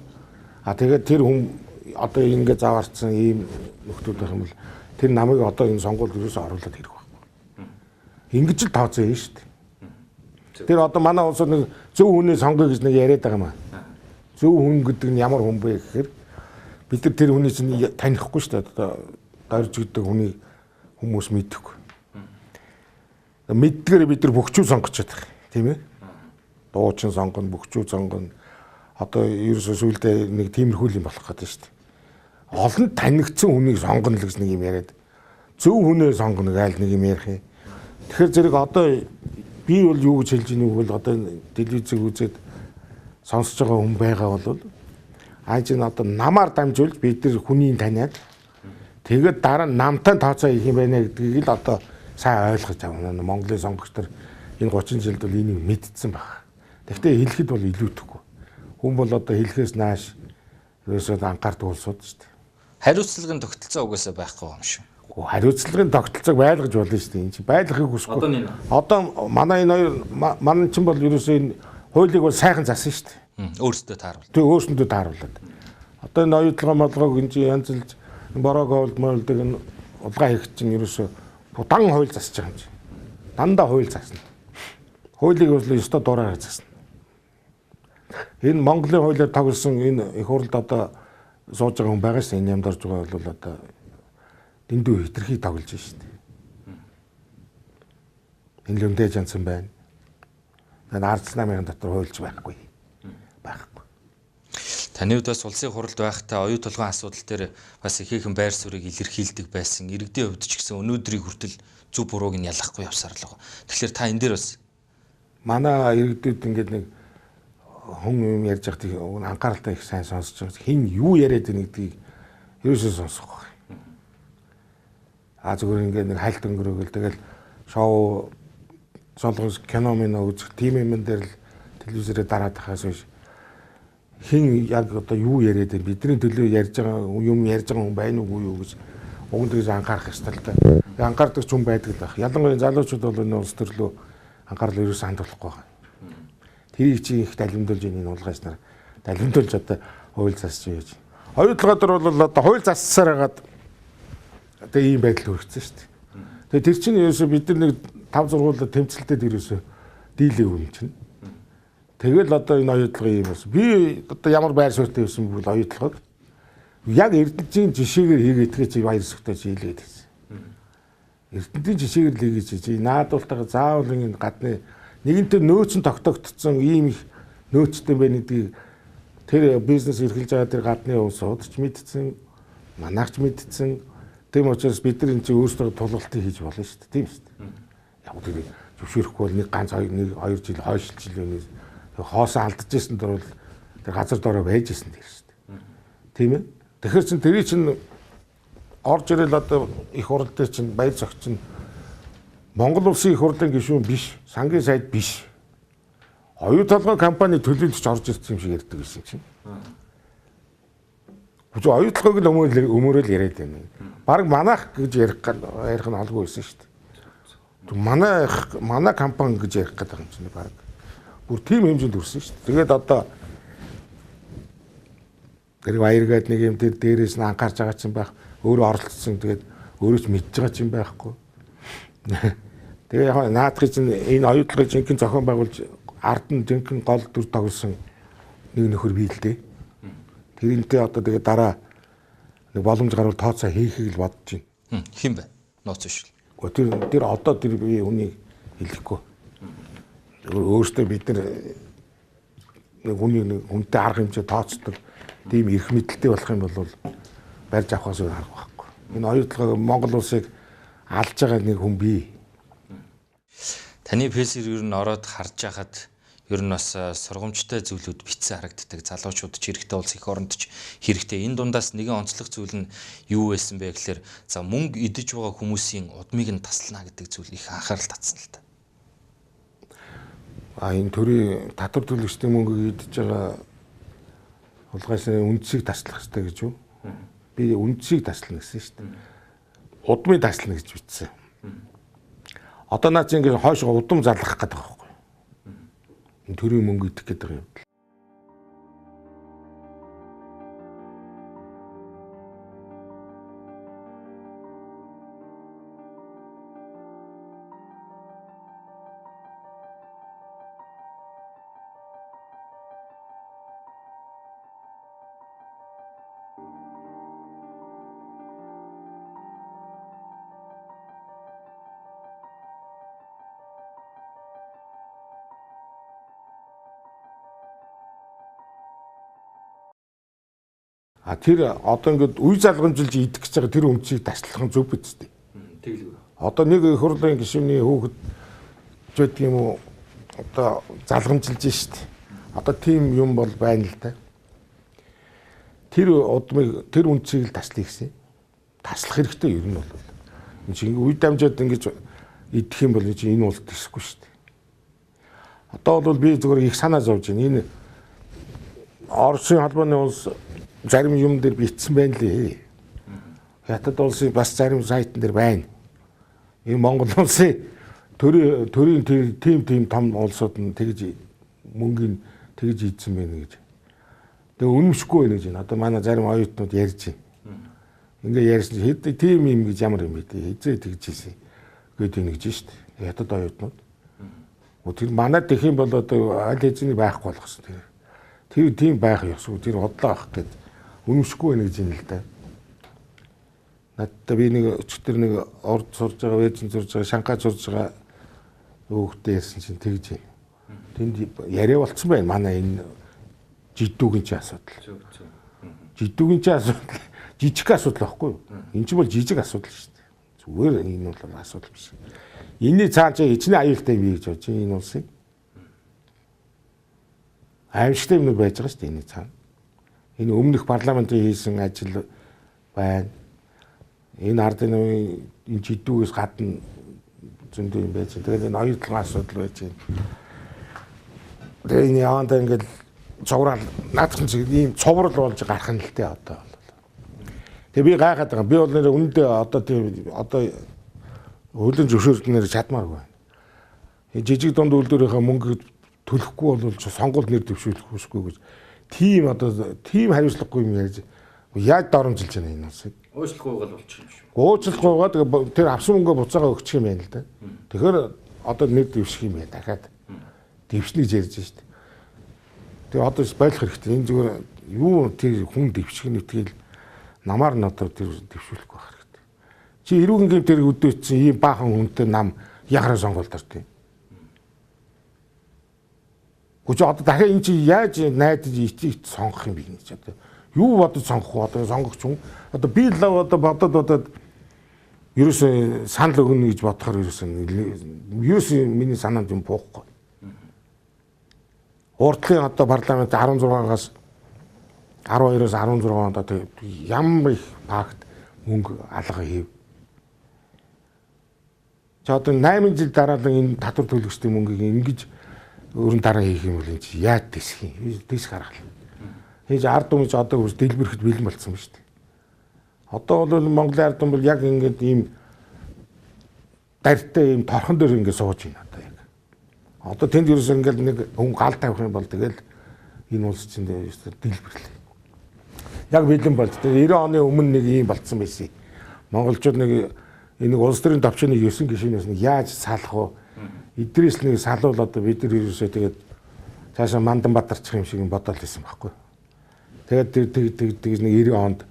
Тэгээд тэр хүн одоо ингэ заваарцсан ийм нөхдүүд байх юм бол тэр намыг одоо энэ сонгуульд юусоо оруулаад хэрэг байхгүй. Ингэж л тооцоо юм шүү дээ. Тэр одоо манай улсад нэг зөв хүнээ сонгоё гэж нэг яриад байгаа юм аа. Зөв хүн гэдэг нь ямар хүн бэ гэхээр бид нар тэр хүнийг чинь танихгүй шүү дээ. Одоо дорж гэдэг хүнийг хүмүүс мэддэг. Мэддгээр бид нар бөхчүү сонгож чадах тийм ээ. Дуучин сонгоно, бөхчүү сонгоно. Одоо ерөөсөө сүулдэ нэг тиймэрхүү юм болох гэдэг шүү дээ. Олон танигдсан хүнийг сонгоно л гэж нэг юм яриад зөв хүнээ сонгоно гайл нэг юм ярих юм. Тэгэхээр зэрэг одоо би бол юу гэж хэлж ийнэг бол одоо телевизэг үзээд сонсож байгаа хүн байгаа бол ааж н одоо намаар дамжуулж бид нар хүнийг таниад тэгээд дараа нь намтай тооцоо хийх юм байна гэдгийг л одоо сайн ойлгож авна. Монголын сонгогч нар энэ 30 жилд бол энийг мэдсэн баг. Гэхдээ хэлэхэд бол илүүтэхгүй. Хүн бол одоо хэлэхээс нааш ерөөсөө анхаардаг улсууд шүү дээ. Хариуцлагын тогтолцоо угаасаа байхгүй юм шүү. Хариуцлагын тогтолцоог байлгаж болно шүү дээ. Энд чинь байлгахыг хүсэхгүй. Одоо манай энэ хоёр манай чинь бол ерөөсөө энэ хуулийг бол сайхан заасан шүү дээ. Өөрсдөө тааруулдаг. Тэг өөрсөндөө тааруулдаг. Одоо энэ оюутлага молгоог энэ чинь янзлж бороо говьд мойлдог энэ улгаан хийх чинь ерөөсөө дан хууль засаж байгаа юм чинь. Дандаа хууль заасна. Хуулийг бол ёстой дураараа заасна. Энэ Монголын хуулиар тоглосон энэ их хурлд одоо сууж байгаа хүн байгаа шээ. Энэ ямд орж байгаа бол одоо дэндүү хитрхи тоглож шүү дээ. Энэ л өндөөж ансан байна. Энэ ард намын дотор хуульч байхгүй. Байхгүй. Таны хувьд бас улсын хуралд байхдаа оюу толгойн асуудал дээр бас ихээхэн байр суурийг илэрхийлдэг байсан. Иргэдийн хувьд ч гэсэн өнөөдрийн хүртэл зөв бурууг нь ялахгүй явсаар л байгаа. Тэгэхээр та энэ дээр бас манай иргэдүүд ингээд нэг хүн юм ярьж байхдаа анхааралтай их сайн сонсож байгаа. Хин юу яриад байна гэдгийг ерөөсөө сонсохгүй. Зүгээр ингээд нэг хальт өнгөрөөгөл тэгэл шоу солонгос кино минь үзэх тийм юм дээр л телевизээрээ дараад тахаас биш. Хин яг одоо юу яриад байна? Бидний төлөө ярьж байгаа юм ярьж байгаа хүн байна уу юу гэж уганд гэж анхаарах ёстой л та. Анхаардаг ч хүн байдаг л байх. Ялангуяа залуучууд бол энэ улс төрлөө анхаарал ерөөсөө хандуулахгүй байгаа. Тэрийг чи их далимдуулж энэ улгаас нар далимдуулж одоо хууль засч яаж. Оюутлага дээр бол одоо хууль зассаар хагаад одоо ийм байдал үүссэн шүү дээ. Тэгээ тэр чинь ерөөсөө бид нар нэг 5 сургуулиуд тэмцэлтэд ерөөсөө дийлээ юм чинь. Тэгэл одоо энэ оюутлага юм бас. Би одоо ямар байр суурьтай байсан бол оюутлагыг яг эрдэнэчийн жишээгээр хийгээдгээ чи баяр сүхтэй хийлгээд байсан. Эрдэнэчийн жишээгээр л хийгээч чи наадуултайгаа заавал ингэ гадны нэгэнтээ нөөцөн тогтогдсон ийм их нөөцтэй байна гэдгийг тэр бизнес эрхэлж байгаа тэр гадны улсууд ч мэдсэн, манайч мэдсэн. Тийм учраас бид нар энэ чинь өөрсдөө тулгалтыг хийж болно шүү дээ. Тийм шүү дээ. Яг тэр зөвшөөрөхгүй бол нэг ганц хоёр жил хойшлж илээ. Хоосоо алдчихсан дөрвөл тэр газар доороо байж исэн дээр шүү дээ. Тийм ээ. Тэгэхээр чин тэрий чин орж ирэл одоо их хурал дээр чин баяр зохиц чин Монгол улсын их хурлын гишүүн биш, сангийн сайд биш. Оюу толгой компани төлөөлж орж ирсэн юм шиг ярьдаг гэсэн чинь. Оюу толгойг л өмөрөөл яриад байна. Бараг манайх гэж ярих нь холгүй байсан шүү дээ. Манай компани гэж ярих гэдэг юм чинь бараг. Бүр тийм хэмжээнд хүрсэн шүү дээ. Тэгээд одоо тэр баяргаад нэг юм тэр дээрээс нь анхаарч байгаа ч юм байх. Өөрөө оролцсон тэгээд өөрөө ч мэдж байгаа ч юм байхгүй. Тэгээ яг наадхыг чинь энэ оюутлагыг жинхэнэ зохион байгуулж ард нь жинхэнэ гол дүр тоглосон нэг нөхөр бий л дээ. Тэрнтэй одоо тэгээ дараа нэг боломж гарвал тооцоо хийхийг л бодож байна. Хэн бэ? Нууц биш л. Тэр одоо тэр би үнийг хэлэхгүй. Өөрөөсөө бид нар нэг хүнтэй арга хэмжээ тооцдог тийм эрх мэдэлтэй болох юм бол барьж авахаас өөр арга байхгүй. Энэ оюутлагыг Монгол улсыг алж байгаа нэг хүн бий. Таны фэйсээр ер нь ороод харж байхад ер нь бас сургамжтай зүйлүүд битсэн харагддаг. Залуучууд ч хэрэгтэй улс их оронд ч хэрэгтэй. Энэ дундаас нэгэн онцлог зүйл нь юу байсан бэ гэхээр за мөнгө идэж байгаа хүмүүсийн удмыг нь таслана гэдэг зүйл их анхаарал татсан л та. Энэ төрийн татвар төлөгчдийн мөнгөийг идэж байгаа улгаас үндсийг таслах хэрэгтэй гэж юу? Би үндсийг таслана гэсэн шүү дээ. Удмыг таслана гэж бичсэн. Одоо наа чи ингэ хойшоо удам залгах гэдэг байгаа байхгүй. Энэ төрийн мөнгө идэх гэдэг юм. А тэр одоо ингээд үе залгамжилж идэх гэж байгаа тэр үндсийг таслах нь зөв биз дээ. Тэглэв. Одоо нэг их хурлын гишүүний хүүхэд ч гэдэг юм уу одоо залгамжилж штт. Одоо тийм юм бол байна л да. Тэр удмыг тэр үндсийг л таслах гэсэн. Таслах хэрэгтэй ер нь бол. Энд чинь үе дамжаад ингэж идэх юм бол энэ бол тэсэхгүй штт. Одоо бол би зөвхөн их санаа зовж байна. Энэ Оросын холбооны улс зарим юм дээр бичсэн байна лээ. Хятад улсын бас зарим сайтн дээр байна. Энэ Монгол улсын төрийн тийм том улсууд нь тэгж мөнгөний тэгж ийдсэн байна гэж. Тэгээ үнэмшгүй байна гэж. Одоо манай зарим оюутнууд ярьж байна. Ингээ ярьсан хэд тийм юм гэж ямар юм бэ? Хизээ тэгж ийсэн. Гээд байна гэж шүү дээ. Хятад оюутнууд. Тэр манайд их юм бол одоо аль хэзээ байхгүй болох гэсэн. Тэр тийм байх ёсгүй. Тэр бодлоо авах гэдэг үнэмшгүй байна гэж юм л да. Надад би нэг өчтөр нэг орд сурж байгаа, вэзэн сурж байгаа, шанхай сурж байгаа хүүхдээ ярьсан чинь тэгж байна. Тэнд яриа болцсон байна. Манай энэ жидүүгийн чи асуудал. Жидүүгийн чи асуудал жижиг асуудал байхгүй юу? Энэ чинь бол жижиг асуудал шүү дээ. Зүгээр энэ бол асуудал биш. Энийн цааш хичнээн аюултай юм гэж бодож энэ улсын. Аимшигтай юм байж байгаа шүү дээ энэ цаана. Энэ өмнөх парламентын хийсэн ажил байна. Энэ ардын энэ жидүүгээс гадна зөндөө юм байж байгаа. Тэгээд энэ оюутлын асуудал байж байна. Тэгээд энэ явандаа ингээд цоврал наадхан шиг ийм цоврал болж гарах нь л дээ одоо. Тэгээ би гайхаад байгаа. Би бол нэр үнэндээ одоо хуулийн зөвшөөрлөнөр чадмааргүй байна. Жижиг дунд үйлдвэрийнхээ мөнгө төлөхгүй бол сонгуульд нэр дэвшүүлэх хүсэхгүй гэж. Тийм хариуцлагагүй юм ярьж яаж доромжилж байна энэ улсыг. Уучлахгүй бол болчих юм шүү. Уучлахгүй тэр авсан мөнгөө буцаага өгчих юм байна л да. Тэгэхээр одоо нэр дэвших юм байна. Дахиад дэвшнэ гэж ярьж штэ. Тэгээ одоо байх хэрэгтэй. Энэ зүгээр юу тэр хүн дэвших нь үтгэл намаар нь одоо тэр дэвшүүлэхгүй байх хэрэгтэй. Чи эрүүгийн гэм тэр өдөөцсөн ийм баахан хүнтэй нам ягараа сонголтоор тийм. Гүч одоо дахиад энэ чи яаж найдаж ичиж сонгох юм бэ гэж одоо юу бодож сонгох вэ? Одоо сонгогч хүн одоо би л одоо бодоод ерөөсөө санал өгнө гэж бодохоор ерөөсөө миний санаанд юм буухгүй. Урдлын одоо парламент 16-аас 12-оос 16 онд одоо ямар их пакт мөнгө алга хийв. За одоо 8 жил дараа л энэ татвар төлөгчдийн мөнгийг ингэж өрн дараа хийх юм бол энэ чи яаж тэсэх юм? Тэсэх харгалаа. Хийж ард түмж одоо үс дэлбэрэхэд бэлэн болцсон ба шүү дээ. Одоо бол Монголын ард түмэн яг ингэж ийм дарьтай ийм торхон дээр ингэ сууж байна одоо яг. Одоо тэнд ерөөсөө ингэ нэг хүн гал тавих юм бол тэгэл энэ улс чинь дэлбэрлээ. Яг бэлэн болж тэгээ 90 оны өмнө нэг ийм болцсон байсан. Монголчууд нэг энэ улс төрийн товчны 9 гишүүнээс нэг яаж салах вэ? Эдрээс нэг салуул одоо бид нар ерөөсөө тэгээд цаашаа мандан бадарчих юм шиг бодоод байсан байхгүй. Тэгээд нэг 90 онд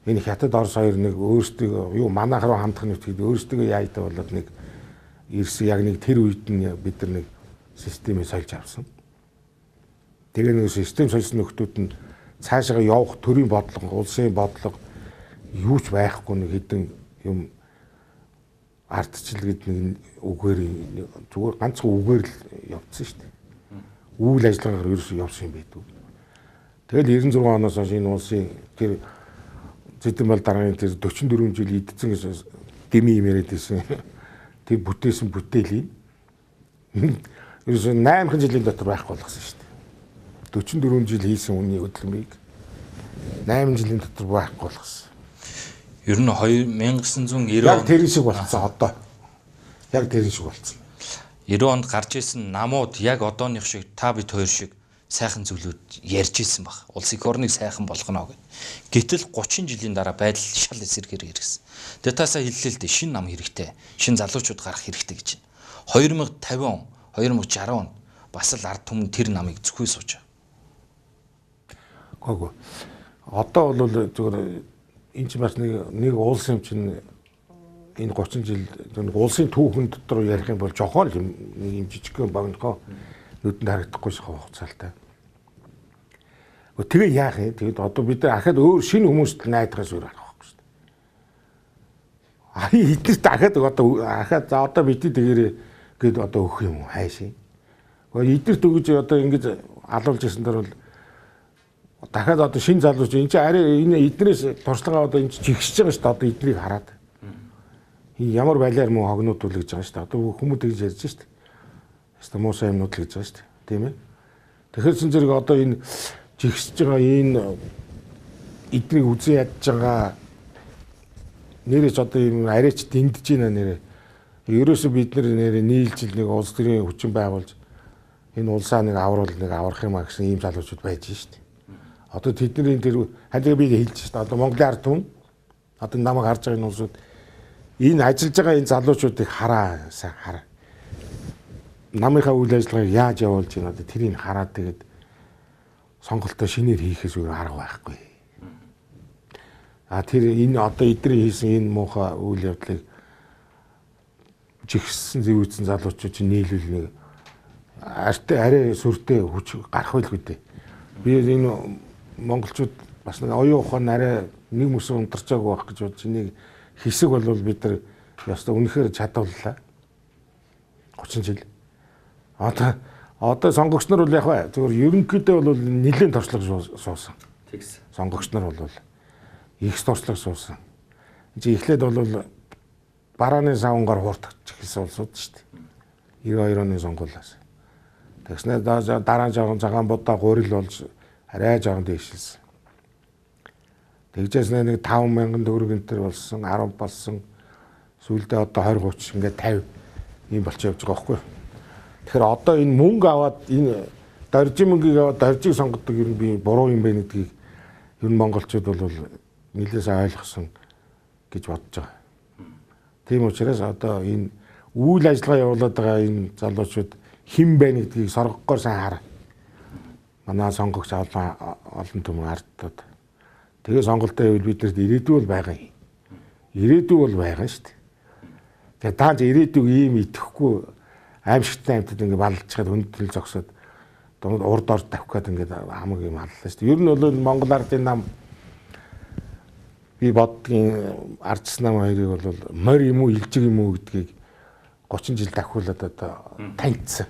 энэ хятад Орос хоёр нэг өөрсдөө юу манайх руу хандах нь үтгэд өөрсдөө яайдаа болоод нэг ирсэн яг нэг тэр үед нь бид нар нэг системээ сольж авсан. Тэгээ нэг систем сольсон нөхдүүд нь цаашаа явах төрийн бодлого, улсын бодлого юу ч байхгүй нэг хэдэн юм ардчил гэдэг нэг үгээр зүгээр ганцхан үгээр л явцсан шүү дээ. Үйл ажиллагаагаар ерөөсөө явсан юм байдгүй. Тэгэл 96 оноос хойш энэ улсын тэр Зэдэмбал дараагийн тэр 44 жил идсэн гэж дэмий юм яриад байсан. Тэр бүтээсэн бүтээлийг ерөөсөө 8 жилийн дотор байхгүй болгосон шүү дээ. 44 жил хийсэн үний хөдөлмөрийг 8 жилийн дотор байхгүй болгосон. Ер нь 1990 яг тэр шиг болцсон одоо. Яг тэр шиг болцсон. 90 онд гарч исэн намууд яг одооных шиг та бид хоёр шиг сайхан зүйлүүд ярьж исэн баг. Улс их орныг сайхан болгоно гэд. Гэтэл 30 жилийн дараа байдал шал эсэргээр ирсэн. Тэгээ таасаа хэллээ л дээ шинэ нам хэрэгтэй. Шинэ залуучууд гарах хэрэгтэй гэж байна. 2050 он, 2060 он бас л ард түмэн тэр намыг зөвхөө сууж байгаа. Гоо. Одоо бол зөвхөн энэ ч бас нэг улс юм чинь энэ 30 жил улсын түүхэн дотор ярих юм бол жохоо юм жижигхэн богинохоо нүдэнд харагдахгүй шахах хугацаатай. Тэгээ яах юм? Тэгээд одоо бид нар ахад өөр шинэ хүмүүст найдахаас өөр арга байхгүй шүү дээ. Эдгээр дахиад одоо бидний тэгэрээ гээд одоо өгөх юм уу? Хайшаа. Эдгэрт өгж одоо ингэж алуулж ирсэн дэр бол дахиад одоо шинэ залууч энэ чинь арай энэ эднээс туршлага одоо энэ жигсэж байгаа шүү дээ. Одоо эднийг хараад. Ямар байлаар муу хогнууд үл гэж байгаа шүү дээ. Одоо хүмүүс тэгж ярьж шүү дээ. Яста муу сайн юмнууд л гэж байгаа шүү дээ. Тийм ээ. Тэгэхээр чин зэрэг одоо энэ жигсэж байгаа энэ эднийг үзэн ядж байгаа нэрэж одоо юм арайч дэндэж байна нэрээ. Ерөөсө бид нэр нийлж нэг улс төрийн хүчин байгуулж энэ улсаа нэг аврал нэг аврах юм а гэсэн ийм залуучууд байж шүү дээ. Одоо тэдний тэр хадаа би хэлж шүү дээ. Одоо Монголын ард түмэн одоо намайг харж байгаа энэ улсууд энэ ажиллаж байгаа энэ залуучуудыг сайн хараа. Намынхаа үйл ажиллагааг яаж явуулж байна одоо тэрийг хараад тэгээд сонголтоо шинээр хийхээс өөр арга байхгүй. Тэр энэ одоо эдгээр хийсэн энэ муухай үйл явдлыг жигсэн зэвүүцэн залуучууд чинь нийлүүл нэг арай сүртэй хүч гарах байлгүй дээ. Би энэ монголчууд бас нэг оюун ухаан арай нэг мөс унтарч байгааг байх гэж бодож энийг хэсэг бол бид нар ястаа үнэхээр чадварлаа. 30 жил. Одоо сонгогч нар бол яг зөвхөн ерөнхийдөө бол нэлээд туршлага суусан. Тэгс. Сонгогч нар бол их туршлага суусан. Энд эхлээд бол барааны савнгаар хуурдагч гэсэн улсууд шүү дээ. 92 оны сонгуулиас. Тэгснээр дараа жоохон цагаан будаа гурил болж арай жоохон дэвшилсэн. Тэгжээс нэг 5,000 төгрөг энэ төр болсон, 10 болсон. Сүүлдээ одоо 20 30 ингээд 50 ийм болчих явж байгаа байхгүй. Тэгэхээр одоо энэ мөнгө аваад энэ доржин мөнгийг аваад доржиг сонгодог юм би буруу юм байна гэдгийг ер нь монголчууд бол нэлээсээ ойлгосон гэж бодож байгаа. Тийм учраас одоо энэ үйл ажиллагаа явуулаад байгаа энэ залуучууд хэн байна гэдгийг соргогоор сайн хараа. Манай сонгогч олон түмэн ардтууд. Тэгээ сонголтоо явуул биднэрт ирээдүй бол байгаа юм. Ирээдүй бол байгаа шүү дээ. Тэгээ даанч ирээдүйг ийм итгэхгүй аимшигтай амтд ингээд баллцгаад хүндрэл зогсоод урд орд тавих гээд ингээд хамаг юм аллаа шүү дээ. Ер нь бол Монгол ардын нам би боддгийн ардс нам хоёрыг бол морь юм уу илжиг юм уу гэдгийг 30 жил дахиулаад одоо таньцсан.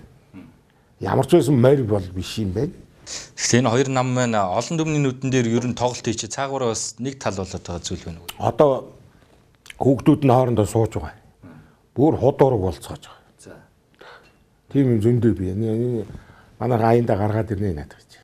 Ямар ч байсан морь бол биш юм байна. Тэгэхээр энэ хоёр нам маань олон түмний нүдэн дээр ер нь тоглолт хийчих цаагаараа бас нэг тал болоод байгаа зүйл байна уу? Одоо хүүхдүүд нь хоорондоо сууж байгаа. Бүр худуураг болцоож байгаа. За. Тийм юм зөндөө бий. Манай аяндаа гаргаад ирнэ надад гэж.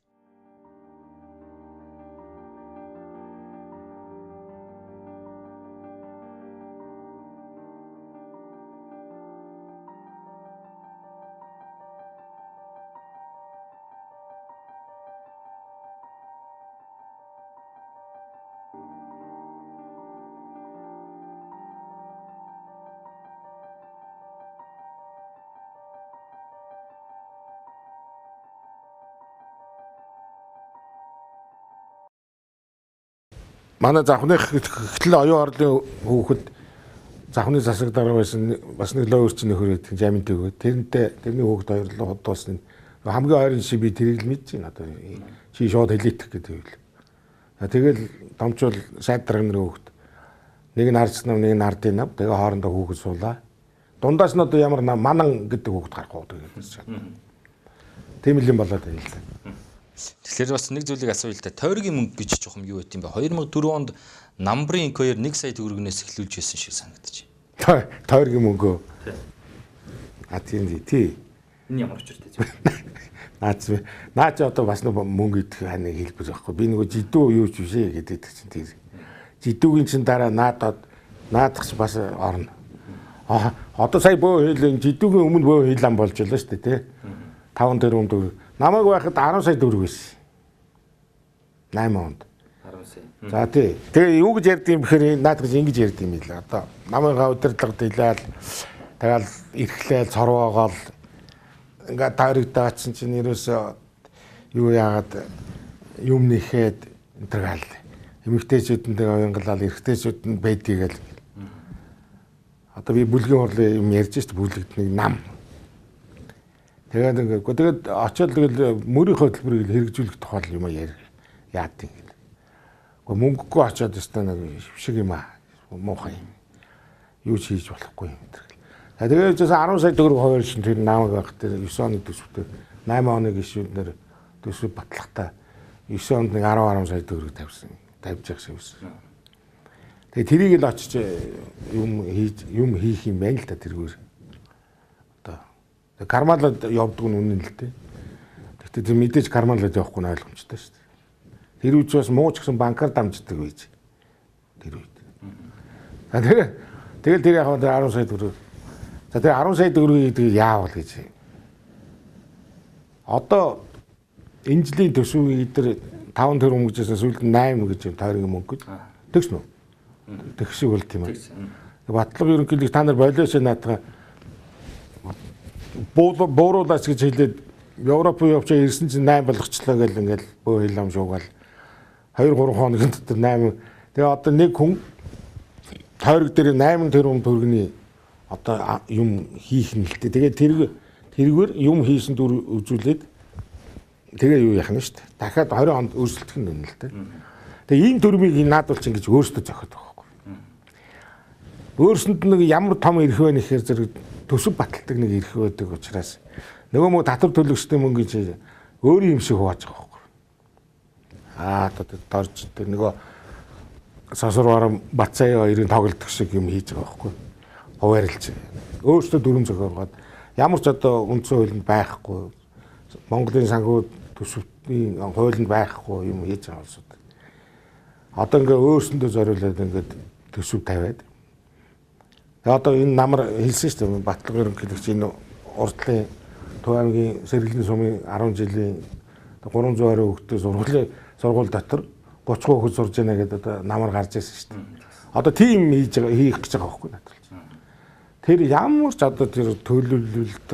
Манай завхны хөтөл оюун орлын хүүхэд завхны засаг дараа байсан бас нэг лоорчин нөхөр гэдэг жаминт өгөө. Тэрний хүүхэд хоёрлоо худуулсан. Хамгийн ойрын шиг би тэрийг л мэдэж байна. Одоо чи шууд хэлээдэх гэдэг юм. Тэгэл домчул сайд дарганы хүүхэд. Нэг нь ардс нам, нэг нь ардын нам. Тэгээ хоорондоо хүүхэд суулаа. Дундаас нь одоо ямар манан гэдэг хүүхэд гарах уу гэдэг юм. Тийм л юм болоод байлаа. Тэгэхээр бас нэг зүйлийг асууя л да. Тойргийн мөнгө гэж жоох юм юу байт юм бэ? 2004 онд намбрын инквайр 1 сая төгрөгнөөс эхлүүлж байсан шиг санагдаж байна. Тойргийн мөнгөө. Тийм тий. Энэ ямар учиртай зүйл? Наач одоо бас мөнгө идэх хань хэлбэр байхгүй. Би нөгөө жидүү юу ч бишээ гэдэг чинь тийм. Жидүүгийн чинь дараа наадахч бас орно. Одоо сая бөө хэл жидүүгийн өмнө бөө хэлэн болж байлаа шүү дээ тий. 5 төгрөг. Намайг байхад 10 сая төгрөг байсан. 8 онд. 10 сая. За тий. Тэгээ юу гэж ярьд юм бэхээр наадах ингэж ярьд юм билээ. Одоо намайгаа удирдлага дийлээл тэгэл эрхлээл цорвоогоол ингээ тааригдаачсан чинь ерөөсөө юу яагаад юм нэхэд энтергаал. Эмэгтэйчүүдэндээ оянгалал эрэгтэйчүүд нь байдгийг л. Одоо би бүлгийн хурлын юм ярьж шүү дээ бүлэгт нэг нам. Тэгээд очоод тэгэл мөрийн хөтөлбөрийг хэрэгжүүлэх тухай юм яар. яад юм. Гэхдээ мөнгөгүй очиод өстой нэг шиг юм аа. Муухай юм. Юу ч хийж болохгүй юм. Тэгээд 10 сая төгрөг хуваарлсан тэр намайг байх тэр 9 оны төсөвтэй 8 оны гишүүнээр төсөв батлахтаа 9 онд нэг 10 сая төгрөг тавьж явах шиг байсан. Тэгээд тэрийг л очиж юм хийх юм байна л та тэргээр. Одоо кармалад явдаг нь үнэн л дээ. Гэхдээ тэр мэдээж кармалад явахгүй нь ойлгомжтой шүү дээ. Тэр үуч бас муу ч гэсэн банкар дамждаг байж. Тэр үед. Тэгэл тэр яг 10 сая төгрөг. За тэр 10 сая төгрөгийг тэгээд яавал гэж. Одоо энэ жилийн төсвийг дээр 5 төгрөг мөнгөжээс сүүлд 8 гэж тойрог мөнгө гэж. Тэгш нү? Тэг шиг болт юм аа. Батлага ерөнхийдөө та нар болиос наадгаа бууруулаач гэж хэлээд Европ явчаа ирсэн чинь 8 болгочлоо гэл ингээл бөө хилам шуугаал 2 3 хоногийн дотор 8. Тэгээ одоо нэг хүн тойрог дээр 8 тэрбум төгрөгийн одоо юм хийх нь л дээ. Тэгээ тэргээр юм хийсэн дүр үзүүлээд тэгээ юу яах нь шүү дээ. Дахиад 20 хонд өөрчлөлтөх нь үнэ л дээ. Тэгээ ийм төрмийг наадвал чинь гэж өөртөө зохиод байгаа байхгүй. Өөрсөнд нэг ямар том ирэх вэ нэхэр зэрэг төсөв баталдаг нэг ирэх байдаг учраас нөгөө мө татвар төлөгчтэй мөнгө гэж өөрийн юм шиг хувааж байгаа байхгүй. Одоо дорж тэр нөгөө сасураар бацаа хоёрын тоглолтох шиг юм хийж байгаа байхгүй. Хуваарлж өөртөө дүрм зохиогоод ямар ч одоо үндсэн хуулинд байхгүй Монголын санхүү төсөвийн хуулинд байхгүй юм хийж байгаа улсууд. Одоо ингээ өөрсөндөө зориулаад ингээд төсөв тавиад. Одоо энэ намар хэлсэн шүү дээ батлага ерөнхийлөгч энэ урдлын Төв аймгийн сэргэлэн сумын 10 жилийн 320 хүүхдээ сургууль дотор 30 хүүхэд сурж байна гэдэг одоо намар гарч ирсэн шүү дээ. Одоо тийм хийх гэж байгаа байхгүй надад. Тэр ямар ч одоо тэр төлөвлөлт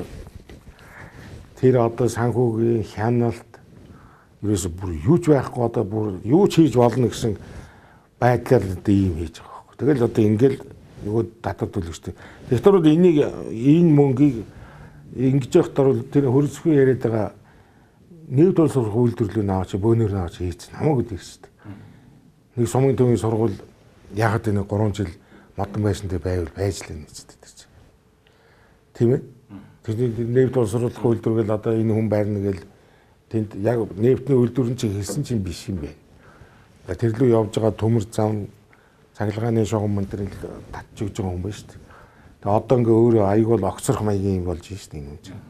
тэр одоо санхүүгийн хяналт ерөөсө бүр юу ч байхгүй одоо бүр юу ч хийж болно гэсэн байдлаар ийм хийж байгаа байхгүй. Тэгэл одоо ингээл нөгөө татвар төлөгчтэй. Тэгэхээр бол энэ мөнгийг ингэж явахдаа бол тэр хөрөлцөхүй яриад байгаа нэгд улс үйлдвэрлэлийг аваач бөөнөр аваач хийц намайг гэдэг шүү дээ. Нэг сумын төвийн сургууль ягаад энэ 3 жил модон байшинтай байвал байж л энэ ч гэдэг чинь. Тийм ээ. Тэр нэгд улс үйлдвэрлэл одоо энэ хүн байрна гэл тэнд яг нефтний үйлдвэрэн чинь хэлсэн чинь биш юм байна. Тэр лөө явж байгаа төмөр зам цахилгааны шугам мөн тэр татж өгж байгаа хүн байна шүү дээ. Тэгээ одоо ингээ өөрөө аяг бол огцрох маягийн юм болж шүү дээ энэ юм чинь.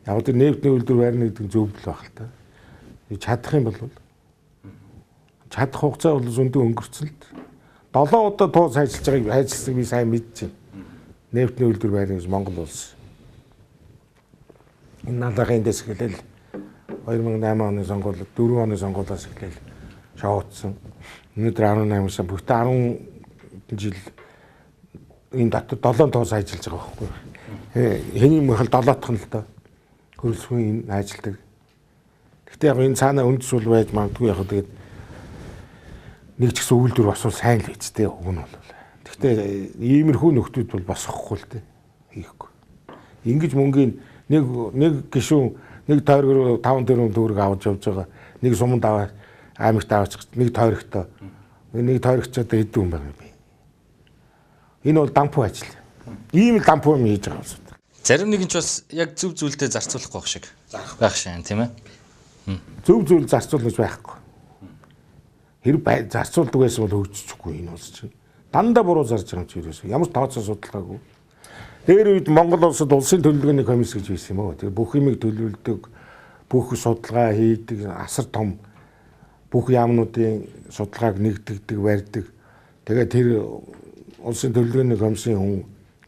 Яг тэр нефтний үйлдвэр байрны гэдэг зөвлөл байх л та. Чадах юм бол чадах хугацаа бол зөндөө өнгөрцөн л. 7 удаа туус ажиллаж байгааг хайжилсан би сайн мэдчихэв. Нефтний үйлдвэр байрны гэж Монгол улс. Энэ налагын дэс эхлээл 2008 оны сонгуульд 4 оны сонгуулиас эхлээл шоуцсон. Өнөөдөр 18-аас бүгд 10 жил энэ дотор 7 туус ажиллаж байгаа байхгүй. Хэний мөхөл 7-х нь л доо хөрөлсгүй энэ ажилдаг. Гэхдээ яг энэ цаанаа үндэс бол байж магадгүй яг тэгээд нэг ч гэсэн үйлдвэр бас сайн л байж тээ уг нь бол. Гэхдээ иймэрхүү нөхдүүд бол босохгүй л дээ хийхгүй. Ингиж мөнгөний нэг гишүүн нэг тойрог 5 тэрбум төгрөг авч явж байгаа. Нэг суманд аваад аймагт аваач нэг тойрогтой. Нэг тойрогч одоо хэдэн хүн байгаа юм бэ? Энэ бол дампуу ажил. Ийм л дампуу юм хийж байгаа юм. Зарим нэг нь ч бас яг зөв зүйлдээ зарцуулахгүй байх шиг байх шин тийм ээ. Зөв зүйл зарцуул гэж байхгүй. Хэрэг зарцуулдаг байсан бол хөгжихгүй энэ улс чинь. Дандаа буруу зарж байгаа юм чи ерөөсөө. Ямар ч тооцоо судалгаагүй. Тэр үед Монгол улсад улсын төлөвлөгөөний комисс гэж байсан юм уу? Тэр бүх юмыг төлөвлөдөг, бүх судалгаа хийдэг, асар том бүх яамнуудын судалгааг нэгтгэдэг, барьдаг. Тэгээд тэр улсын төлөвлөгөөний комиссийн хүн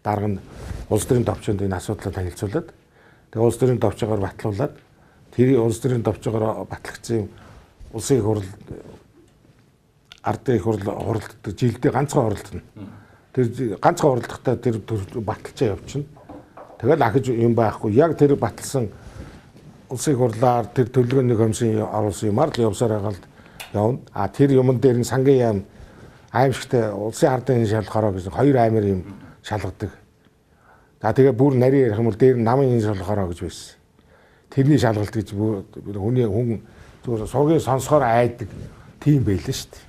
дарга нь улс төрийн товчонд энэ асуудлаа танилцуулаад тэгээд улс төрийн товчоогоор батлуулаад тэр улс төрийн товчоогоор батлагдсан улсын их хурл ардын их хуралддаг жилдээ ганцхан хуралдана. Тэр ганцхан хуралдахдаа тэр баталчаа явчихна. Тэгэл ахиж юм байхгүй. Яг тэр баталсан улсын их хурлаар тэр төлөвлөгөөний комиссийн оруулсан юмар л явсаар байгаа л явна. А тэр юмн дээр нь сангийн яам аимшигтай улсын ардын шалгахаараа гэсэн 2 аймар юм шалгадаг. За тэгээ бүр нарийн ярих юм бол дээр нь намын шалгахаараа гэж байсан. Тэрний шалгалт гэж хүн зүгээр сургийн сонсохоор айдаг тийм байлаа шүү дээ.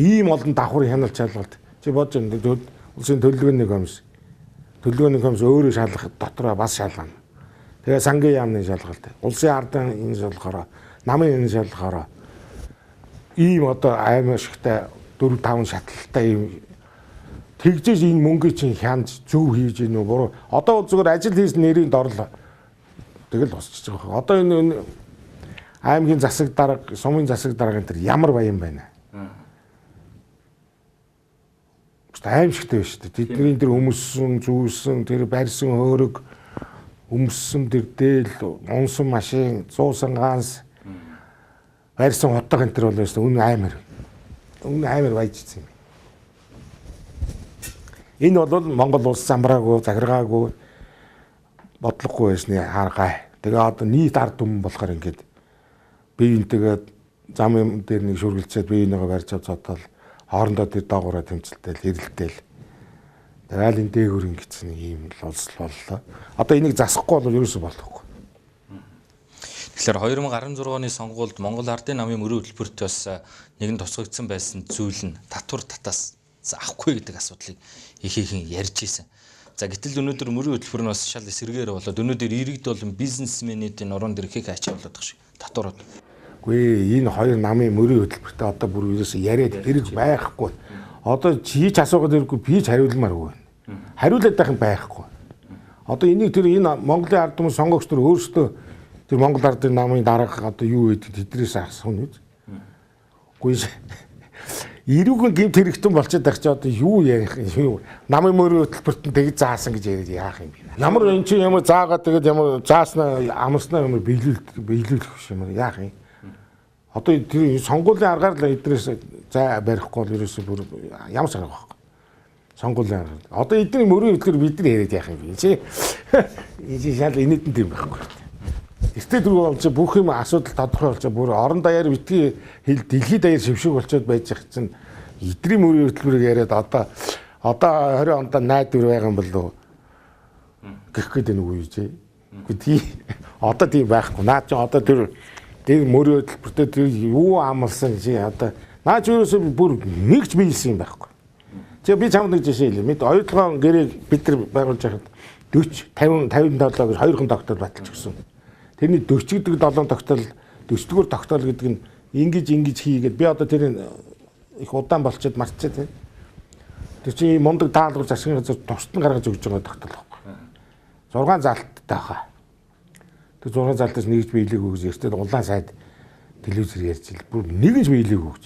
Ийм олон давхар хяналт шалгалт. Чи бодож байна улсын төлөвлөгөөний комисс. Төлөвлөгөөний комисс өөрөө шалгах дотроо бас шалгана. Тэгээ сангийн яамны шалгалт. Улсын ардын энэ шалгахаараа, намын энэ шалгахаараа ийм одоо аймаг шигтэй 4-5 шатлалтай ийм тэгжээж энэ мөнгөийг чинь хянаж зөв хийж гинүү буруу. Одоо зүгээр ажил хийсэн нэрийн дорлоо. Тэгэл босчихж байгаа. Одоо энэ аймгийн засаг дарга, сумын засаг дарга энэ ямар баян байна. Аимшигтэй байна шүү дээ. Тэдний тэр өмссөн, зүүсэн, тэр барьсан хөөрөг, өмссөн тэр дээл, унсан машин, зуусан ганс, барьсан хотдог энэ тэр бол шүү дээ. Үнэн аймар. Үнэн аймар баяжсэн юм. Энэ бол Монгол улс замраагүй, захиргаагүй, бодлогогүй байсны харгай. Тэгээ одоо нийт ард түмэн болохоор ингээд би энтэйгээ замын дээр нэг шүргэлцээд би энийгээ барьж авцаатал хоорондоо тэр доогоороо тэмцэлтэл хэрэлдээл. Тэгэл энэ дээгүүр ингэсэн ийм улс боллоо. Одоо энийг засахгүй бол ерөөсөө болохгүй. Тэгэхээр 2016 оны сонгуульд Монгол Ардын намын мөрийн хөтөлбөрт бас нэгэн тусгагдсан байсан зүйл нь татвар татаас авахгүй гэдэг асуудлыг ихээхэн ярьж ийсэн. За гэтэл өнөөдөр мөрийн хөтөлбөр нь бас шал эсэргээр болоод өнөөдөр иргэд болон бизнесмэнүүдийн орон дээр их ачаа болоод байгаа шиг татварууд. Үгүй энэ хоёр намын мөрийн хөтөлбөртөө одоо бүр ерөөсөө яриад хэрэг байхгүй. Одоо чийч асуугаад ирэхгүй би ч хариулмааргүй байна. Хариулаад байх юм байхгүй. Одоо энийг тэр энэ Монголын ард түмэн сонгогч нар өөрсдөө тэр Монгол ардын намын дарга одоо юу гэдэг тэдрээс асуух нь. Үгүй ирүүгэн гэмт хэрэгтэн болчиход байх чи одоо юу ярих юм. Намын мөрийн хөтөлбөрт нь тэгж заасан гэж яриад яах юм бэ? Ямар эн чинь ямар заагаад тэгээд ямар зааснаа амарснаа ямар биелүүлэх юм яах юм? Одоо тэр сонгуулийн аргаар л эдрээс зай барихгүй бол ерөөсөө бүр ямар сарах байхгүй. Сонгуулийн аргаар. Одоо эдний мөрийн хөтөлбөр бид нар яриад яах юм бэ? Чи шал инээдэн тийм байхгүй. Эртээ дөрөв болж бүх юм асуудал тодорхой болж бүр орон даяар битгий хэл дэлхийд даяар шившиг болчиход байж их чинь эдний мөрийн хөтөлбөрийг яриад одоо 20 онд найдвар байгаа юм болов гэх гээд нэг үе чи. Үгүй одоо тийм байхгүй. Наад чи одоо тэр мөрийн хөтөлбөртөө тэр юу амлсан чи одоо наад чи ерөөсөө бүр нэгч биелсэн юм байхгүй. Тэгээ би чамд нэг жишээ хэлье. Мэд оюутлогын гэрээг бид нар байгуулж байхад 40 50 57 гэж хоёрхан тогтоол баталж өгсөн. Тэрний 40 гэдэг 7 тогтоол 40-р тогтоол гэдэг нь ингэж хийгээд би одоо тэрийг их удаан болчиход марцчихад байна. Тэр чинь мундаг даалгавар засгийн газар тусад нь гаргаж өгч байгаа тогтоол байхгүй. 6 залттай хаа. Тэр 6 залтаас нэгж биелээгүй гэж эртээ улаан сайд телевизээр ярьж ил. Бүр нэгж биелээгүй гэж.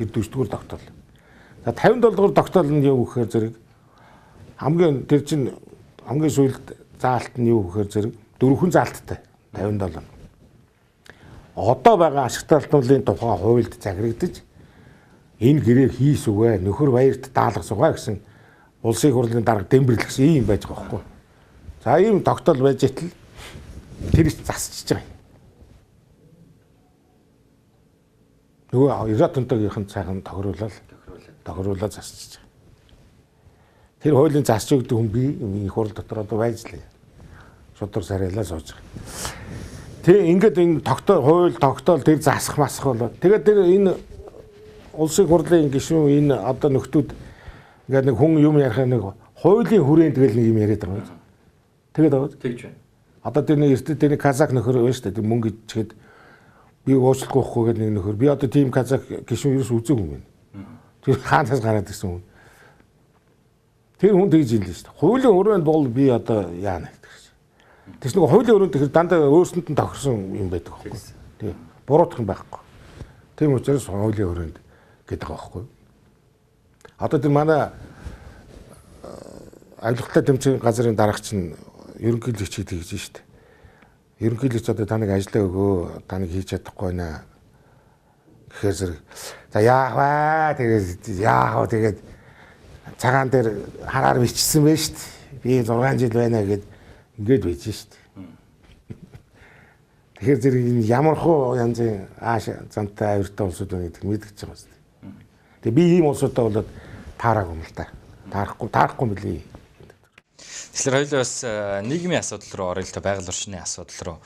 Тэр 40-р тогтоол. За 57-р тогтоол нь юу гэхээр зэрэг хамгийн тэр чинь хамгийн сүүлд заалт нь юу гэхээр зэрэг 4 заалттай 57. Одоо байгаа ашигтай алдуулын тухай хуульд заграгдаж энэ гэрээг хийсүгэ нөхөр баярт даалгасугаа гэсэн улсын хурлын дарга дэмбэрлэгсэн юм байж байгаа байхгүй. За ийм тогтоол байж итэл тэр их засчихж байгаа юм. Нөгөө Ират-Тонтогийнхэн цаахан тохируулаад засчихж байгаа. Тэр хуулийн засч өгдөг хүн би их хурл дотор одоо байж лээ. Шудар сарайлаа сууж байгаа. Тэг ингээд энэ хууль тогтоол тэр засах масах болоо. Тэгээд тэр энэ улсын хурлын гишүүн энэ одоо нөхдүүд ингээд нэг хүн юм ярих нэг хуулийн хүрээнд тэгэл нэг юм яриад байгаа юм. Тэгээд аваад тэгж байна. Одоо тэр нэг эртээ тэр казак нөхөр байна шүү дээ. Тэр мөнгө ичгээд би уучлахгүй байхгүй гэдэг нэг нөхөр. Би одоо тийм казак гишүүн ерөөс үзээгүй юм байна. Тэр хаанаас гараад ирсэн хүн. Тэр хүн тэгж хэлсэн шүү дээ. Хуулийн хүрээнд бол би одоо яана. Тэс нэг хуулийн өрөөнд тэр дандаа өөрсөнд нь тохирсон юм байдаг байхгүй. Тий. Буруутах юм байхгүй. Тийм учраас хуулийн өрөөнд гэдэг байгаа байхгүй. Одоо тэр манай авилгатай тэмцээний газрын дарагч нь ерөнхийлөгч гэдэг гэж шүү дээ. Ерөнхийлөгч одоо таныг ажиллаа өгөө, таныг хийж чадахгүй наа гэхээр зэрэг. За яах вэ? Тэгээд цагаан дээр хараар бичсэн байж шүү дээ. Би 6 жил байна гэд ингээд байж шүү дээ. Тэгэхээр зэрэг ямар хуу янзын ааш зантай авиртай улсууд байна гэдэг мэдгэж байгаа шүү дээ. Тэгээ би ийм улсуудаа болоод таараагүй юм л та. Таарахгүй мөлий. Тэгэхээр хоёул бас нийгмийн асуудал руу орё л та байгаль орчны асуудал руу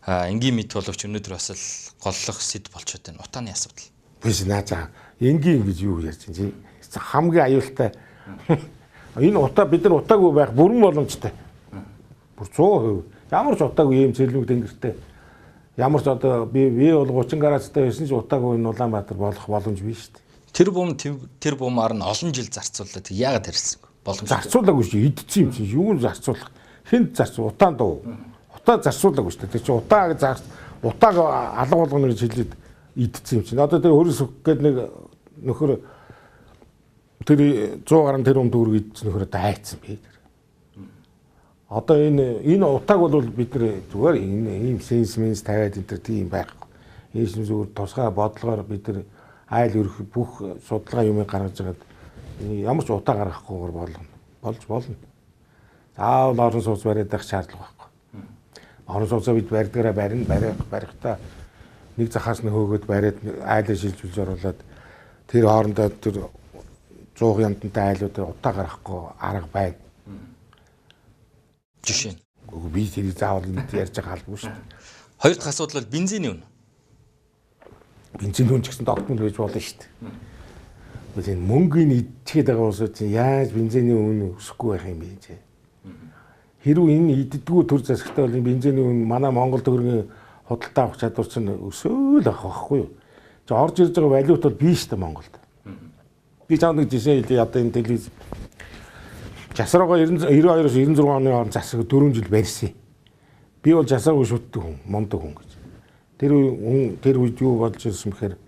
энгийн мэд боловч өнөөдөр бас л голлох сэд болчиход байна. Утааны асуудал. Биш наачаа. Энгийн гэж юу ярьж чинь хамгийн аюултай. Энэ утаа бид нар утаагүй байх бүрэн боломжтой. Бүр 100%. Ямар ч утаагүй юм цэрлэг тэнгэртэй. Ямар ч одоо би бол 30 градустай байсан ч утаагүй энэ Улаанбаатар болох боломж биш шүү дээ. Тэр бумаар нь олон жил зарцуулаад яагаад харилсан боломж зарцуулаагүй шүү идсэн юм чи юу зарцуулах хэнд зарцуул утаан дуу утаа зарцуулаагүй шүү дээ чи утааг алга болгоно гэж хэлээд идсэн юм чи одоо тэр хөрөс гээд нэг нөхөр тэр 100 гаруй тэрбум төгрөг идсэн нөхөр одоо хайцсан бэ тэр одоо энэ утааг бол бид нар зүгээр ийм сенсменс тавиад энэ тэр тийм байхгүй энэ зүгээр тусгай бодлогоор бид нар айл өрх бүх судалгаа юмыг гаргаж байгаад ямар ч утаа гаргахгүйгээр болж болно. Заавал орон сууц бариад байх шаардлага байхгүй. Орон сууцаа бид барьдгаараа барихтаа нэг захаас нь хөөгөөд бариад айлаа шилжүүлж оруулаад тэр хоорондоо тэр 100 янтантай айлуудаар утаа гаргахгүй арга байна. Жишээ нь. Үгүй би тэрийг заавал нэг ярьж байгаа албагүй шүү дээ. Хоёр дахь асуудал бол бензиний үнэ. Бензин үнэ ч гэсэн тогтмол байж болно шүү дээ. Үгүй мөнгөний идчихэд байгаа усууд чинь яаж бензиний үнэ өсөхгүй байх юм бэ чи. Хэрвээ энэ иддэггүй төр засагтай бол бензиний үнэ манай Монгол төгрөгийн худалдаа авах чадвар чинь өсөөл авах байхгүй юу. За орж ирж байгаа валют бол биш шүү дээ Монголд. Би чам нэг жишээ хэлье одоо энэ телевиз Жасраагаа 92-оос 96 оны хооронд засаг 4 жил барьсан. Би бол жасаагүй шүтдэг хүн, мундаг хүн гэж. Тэр үед юу болж ирсэн бэхээр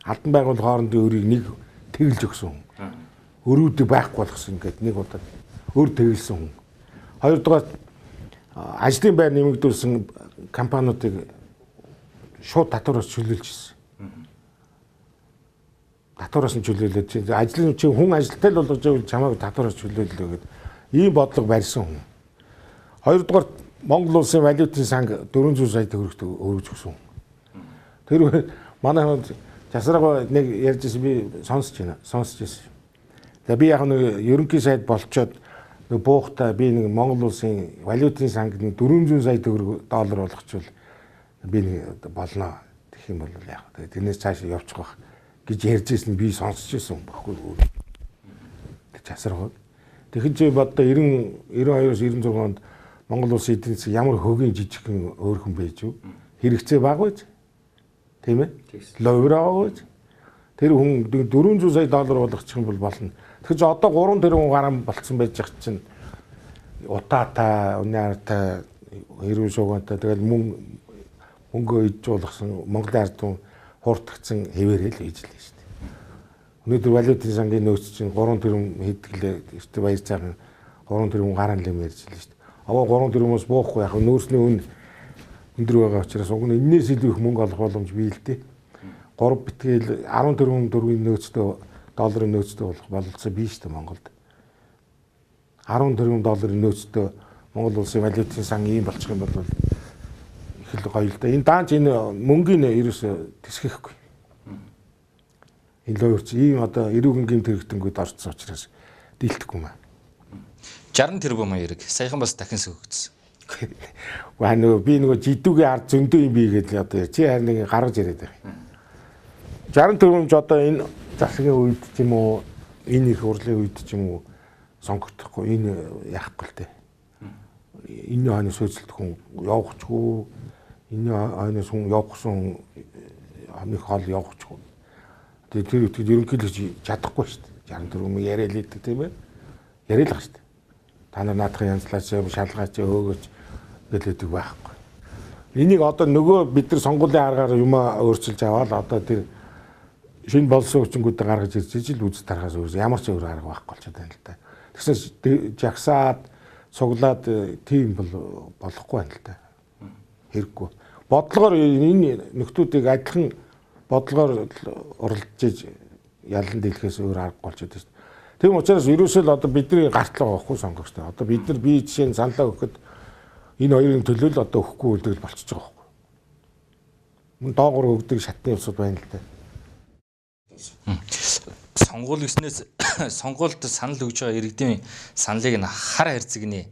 албан байгууллага хоорондын өрийг нэг тэгэлж өгсөн хүн. Өрөөдөө байхгүй болгосон ингээд нэг удаа өр тэгэлсэн хүн. Хоёрдугаар ажлын байр нэмэгдүүлсэн компаниудыг шууд татвараас чөлөөлж ирсэн. Татвараас нь чөлөөлөөд ажлын чи хүн ажилттай л болгож байвал чамайг татвараас чөлөөллөө гэдэг ийм бодлого барьсан хүн. Хоёрдугаар Монгол улсын валютын санг 400 сая төгрөгт өргөж өгсөн. Тэр манай Жасраагаа нэг ярьжсэн би сонсож байна. За би яг нэг ерөнхий сайд болчоод нэг буухтаа би нэг Монгол улсын валютын санг нэг 400 сая төгрөг доллар болгочвол би нэг болно. Тэгэх юм бол яг тэрнээс цаашаа явчих واخ гэж ярьжсэн би сонсож байсан байхгүй юу. Жасраагаа. Тэгэхэд чи боддоо 92-оос 96 онд Монгол улсын эдийн засаг ямар хөгийн жижигхэн өөрхөн байж юу? Хэрэгцээ бага байж. Тийм ээ? Ловроо гэж. Тэр хүн 400 сая доллар болгочих юм бол болно. Тэгэхээр одоо 3 тэрбум гараа болцсон байж байгаа чинь утаатай, унаартай, хэрүүн шугантай тэгэл мөнгөө идж болгосон Монголын ард түмэн хууртагцсан хэвээрэл хийж лээ шүү дээ. Өнөөдөр валютын сангийн нөөц чинь 3 тэрбум хэдгэлээ ихтэй баяр цаахан 3 тэрбум гараа нэм ярьж лээ шүү дээ. Аваа 3 тэрбумаас буухгүй яг нөөцний үн өндөр байгаа учраас уг нь энэс илүү их мөнгө олох боломж бий л дээ. 3 битгэл 10 тэрбум төгрөгийн нөөцтэй долларын нөөцтэй болох бололцоо бий шүү дээ Монголд. 10 тэрбум долларын нөөцтэй Монгол улсын валютын сан ийм болчих юм бол их л гоё л да. Энэ даанч энэ мөнгөний ерөөсө тэсгэхгүй. Энэ лоорч ийм одоо эрүүгийн гэмт хэрэгтэнгүүд орцсон учраас дийлдэхгүй маа. 60 тэрбум хэрэг саяхан бас дахин сөгөгдсөн. Ваа нөгөө би нөгөө жидүүгийн ард зөндөө юм бий гэдэл одоо чи харин нэг гаргаж яриад байна. 60 тэрбумч одоо энэ засгийн үед ч юм уу энэ их урлын үед ч юм уу сонгогдохгүй энэ яахгүй л дээ. Энэ хойноос сөйцэлдэх хүн явахчгүй энэ хойноос хүн явахсан нэг хол явахчгүй. Тэгээ тэр үтгэж ерөнхийдөө чадахгүй шүү дээ. 60 тэрбум яриа л идэг тийм ээ. Яриа л шүү дээ. Та нар наадах янзлаач шалгаач өөгөөч гэлээдэг байхгүй. Энийг одоо нөгөө бид нар сонгуулийн аргаар юм өөрчилж аваад одоо тэр шинэ болсон хүчингүүдээ гаргаж ирж ижил үз тархаас өөр ямар ч өөр арга байхгүй болчиход байна л да. Тэгсэн жагсаад цуглаад тийм бол болохгүй байна л да. Хэрэггүй. Бодлогоор энэ нөхдүүдийг адилхан бодлогоор уралдаж ялан дэлхээс өөр арга болчиход байна. Тийм учраас ерөөсөө л одоо бидний гартлаа авахгүй сонгогчтой. Одоо бид нар бие жишээ нь саналаа өгөхөд энэ хоёрын төлөө л одоо өгөхгүй үлдэл болчихж байгаа байхгүй. Мөн доогуур өгдөг шатны явцуд байна л да. Сонгуул гэснээс сонгуульд санал өгж байгаа иргэдийн саналыг нь хар хайрцагны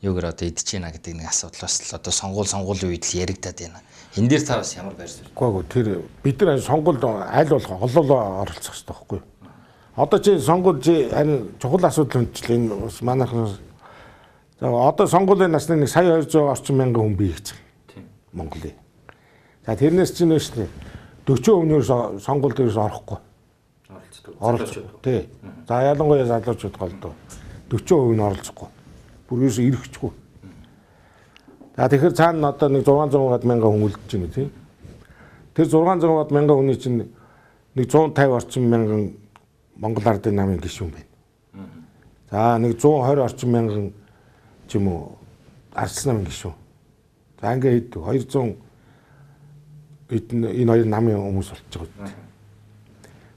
юугаар одоо идэж байна гэдэг нэг асуудал бас л одоо сонгуулийн үед л яригадаад байна. Энэ дээр та бас ямар байр суурь? Үгүй тэр бид нар сонгуульд аль болох олоолаа оролцох хэрэгтэй байхгүй юу? Одоо чи сонгуульд харин чухал асуудал хүнчлээ энэ бас манайхан за одоо сонгуулийн насны нэг сая 200 орчим мянган хүн бий гэж байна. Тийм. Монголын. За тэрнээс чинь нэ 40% нь сонгуульд ерөөс орохгүй. Оролцдог. Тий. За ялангуяа залуучууд голдоо 40% нь оролцохгүй. Бүр ерөөс ирэхчгүй. За тэгэхээр цаана одоо нэг 600 мянган хүн үлдэж байна тийм. Тэр 600 мянган хүний чинь нэг 150 орчим мянган Монгол Ардын намын гишүүн байна. За нэг 120 орчим мянган ч юм уу Ардчилсан намын гишүүн. За ингээд 200 энэ хоёр намын хүмүүс болчихж байгаа.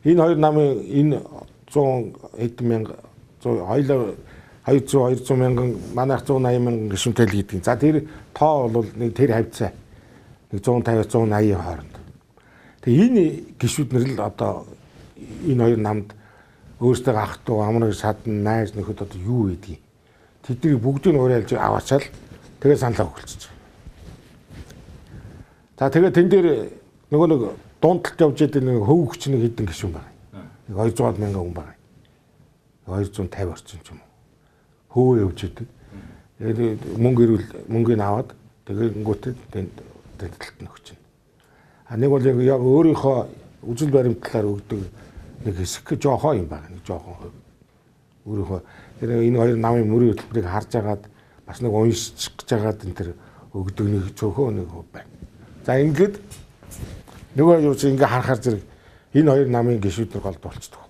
Энэ хоёр намын энэ 100 хэдэн мянга 200 мянган манайх 180 мянган гишүүнтэй л гэдэг. За тэр тоо бол нэг тэр хавцаа нэг 150 180 хооронд. Тэгээ энэ гишүүднэр л одоо энэ хоёр намд өөрсдөө ах トゥ амраг садан найз нөхөд одоо юу гэдгийг тэднийг бүгдийг уриалж аваачаал тэгээ саналаа өгүүлчих. За тэгээ тэн дээр нөгөө нэг дундталт явж идэг нэг хөвгч нэг хэдэн гишүүн байна. Нэг 200 мянган хүн байна. 250 орчим ч юм уу. Хөө явж идэг. Тэгээд мөнгөний аваад тэгэнгүүтээ тэлтэлт нөхч. А нэг бол яг өөрийнхөө үжил баримтлаар өгдөг нэг хэсэг жоохоо юм байна. Нэг жоохоо өөрийнхөө тэр энэ хоёр намын мөрийн хөтөлбөрийг харж агаад бас нэг уншиж жагаад энэ тэр өгдөг нэг цөөхөө нэг байна. За ингээд нөгөө юу чи ингээ харахаар зэрэг энэ хоёр намын гишүүдэр голд болчихдог.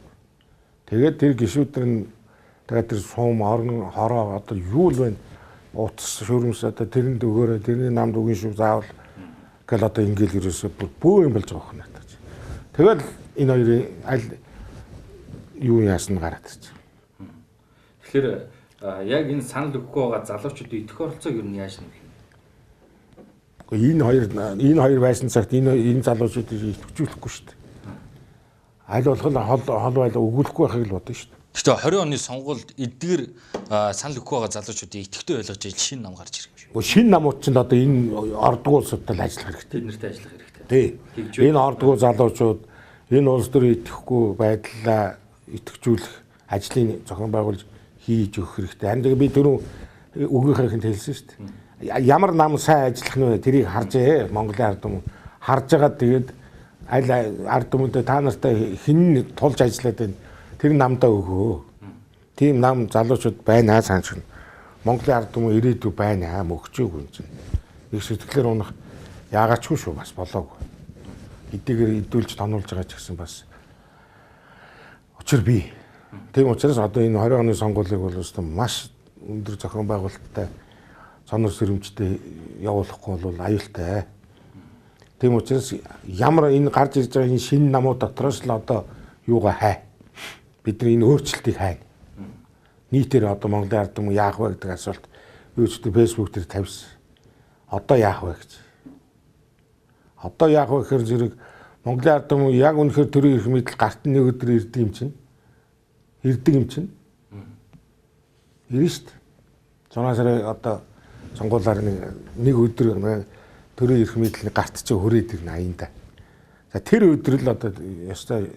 Тэгээд тэр гишүүдэр нь тэгээд тэр сум орон хороо одоо юу л байна? Утас шүрмс одоо тэрэнд өгөөрэй, тэрний намд өгөн шүү заавал гэл одоо ингээл ерөөсөө бөө юм болж байгаа юм надад. Тэгэл энэ хоёрын аль юу яасан гараад ирчих. Тэгэхээр яг энэ санал өгөхгүй байгаа залуучуудын идэх оролцоог юу яаж нэмэх вэ? Энэ хоёр байсан цагт энэ залуучуудыг идэвхжүүлэхгүй шүү дээ. Аль болох хол байл өгүүлэхгүй байхыг л бодно шүү дээ. Гэхдээ 20 оны сонгуульд эдгээр санал өгөхгүй байгаа залуучуудыг идэвхтэй болгож шинэ нам гарч ирэх юм шүү. Шинэ намууд ч одоо энэ ордгоо улсуудтай ажиллах хэрэгтэй. Тэднэртэй ажиллах хэрэгтэй. Тий. Энэ ордгоо залуучууд энэ улс төр идэхгүй байдлаа идэвхжүүлэх ажлын зохион байгуулж хийж өгөх хэрэгтэй. Харин би түрүү өгөхөөрхөнд хэлсэн шүү дээ. Ямар нам сайн ажиллах нь вэ? Тэрийг харжээ. Монголын ард түмэн харж байгаа тэгээд аль ард түмэндээ та нартай хэн тулж ажиллаад байна? Тэр намдаа өгөө. Тийм нам залуучууд байна санаж байна. Монголын ард түмэн ирээдүй байна мөгчөөг юм чинь. Их сэтгэлээр унах яагаачгүй шүү бас болоогүй. Эдгээр идүүлж тонуулж байгаа ч гэсэн бас учир бий. Тийм учраас одоо энэ 20 оны сонгуулийг бол өстө маш өндөр зохион байгуулалттай сонор сэрэмжтэй явуулахгүй бол аюултай. Тийм учраас ямар энэ гарч ирж байгаа энэ шинэ намууд дотроос л одоо юугаа хай. Бид нар энэ өөрчлөлтийг хайна. Нийтээр одоо Монголын ард түмэн яах вэ гэдэг асуулт юу ч гэдэг фэйсбүүк дээр тавьсан. Одоо яах вэ гэж. Одоо яах вэ гэхээр зэрэг Монголын ард түмэн яг үнэхээр төрийн эрх мэдэл гарт нэг өдөр ирдэг юм чинь. Ирдэг юм чинь. Ирнэ шүү дээ. 6 сарын одоо сонгуулаар нэг өдөр төрийн эрх мэдлийн гарт чинь хүрээд ирнэ аяанда. За тэр өдөр л одоо ёстой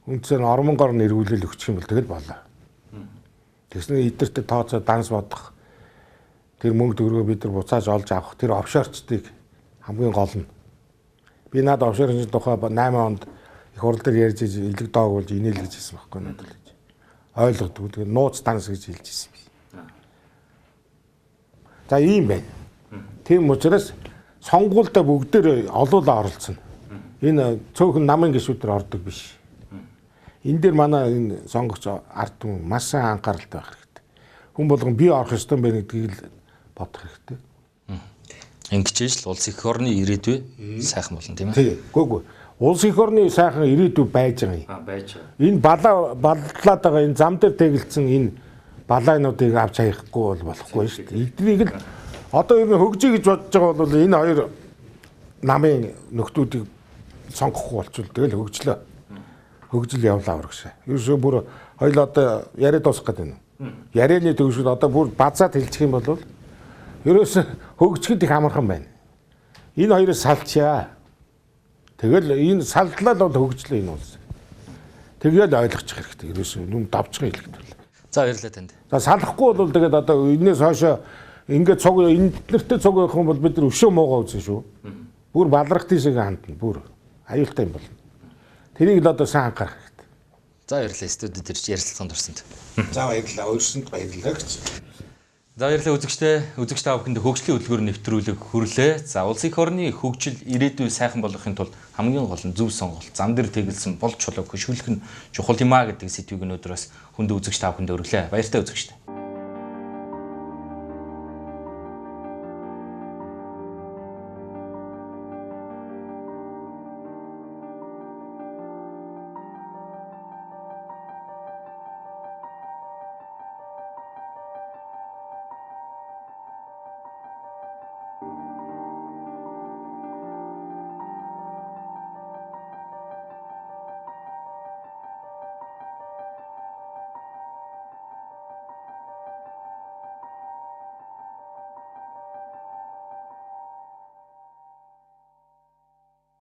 үндсээр ормонгоор нэрвүүлэл өгчих юм бол тэгэл болоо. Тэгснэ эдэртээ тооцоо данс бодох тэр мөнгө төгрөгөө бид нар буцааж олж авах тэр офшорчдыг хамгийн гол нь. Би наад офшорын тухай 8 онд их хурл дээр ярьж илэг доог болж инээлгэж ирсэн байхгүй надад л. Ойлгодгүй тэгээ нууц данс гэж хэлж ирсэн би. За ийм байна. Тийм учраас сонгуультай бүгдээр олуулаа оролцсон. Энэ цөөхөн намын гишүүдээр ордог биш. Энэ дээр манай энэ сонгогч ард түмэн маш сайн анхааралтай байх хэрэгтэй. Хүн болгон би орох ёстой байна гэдгийг л бодох хэрэгтэй. Ингэжээж л улс их орны ирээдүй сайхан болно тийм ээ. Тий. Үгүй. Улс их орны сайхан ирээдүй байж байгаа юм. Байж байгаа. Энэ баллаад байгаа энэ зам дээр тэгэлцсэн энэ балаануудыг авч хаяхгүй бол болохгүй шүү дээ. Эднийг л одоо ер нь хөгжиж гэж бодож байгаа бол энэ хоёр намын нөхдүүдийг сонгохгүй болчихвол тэгэл хөгжил явлаа урагшаа. Ерөөсөө бүр хоёул одоо яриад дуусах гэдэг юм. Ярианы төгсгөл одоо бүр базаад хэлчих юм бол ерөөсө хөгжихэд их амархан байна. Энэ хоёроос салчаа. Тэгэл энэ салдлаа л бол хөгжлөө энэ улс. Тэгэл ойлгочих хэрэгтэй. Ерөөсө юм давчхан хэлэхдээ. За баярлалаа танд. За салахгүй бол тэгээд одоо энэс хойшоо ингээд цуг энднэртэй цуг явах юм бол бид нар өшөө муугаа үзэн шүү. Бүр балрах тийшээ хандна. Бүр аюултай юм бол. Тэрийг л одоо сайн анхаарах хэрэгтэй. За баярлалаа студид ирж ярилцлаганд орсонд. За баярлалаа. Өөрсөнд баярлалаа гэж. За баярлалаа үзэгч та бүхэнд хөгжлийн хөтөлбөр нэвтрүүлэг хүрлээ. За улсын их орны хөгжил ирээдүйн сайхан болгохын тулд хамгийн гол нь зөв сонголт, зам дээр тэгэлсэн бол чулууг хөшүүлэх нь чухал юм а гэдэг сэдвийг өнөөдөр бас хүнд үзэгч та бүхэнд өргөлээ. Баяртай үзэгч.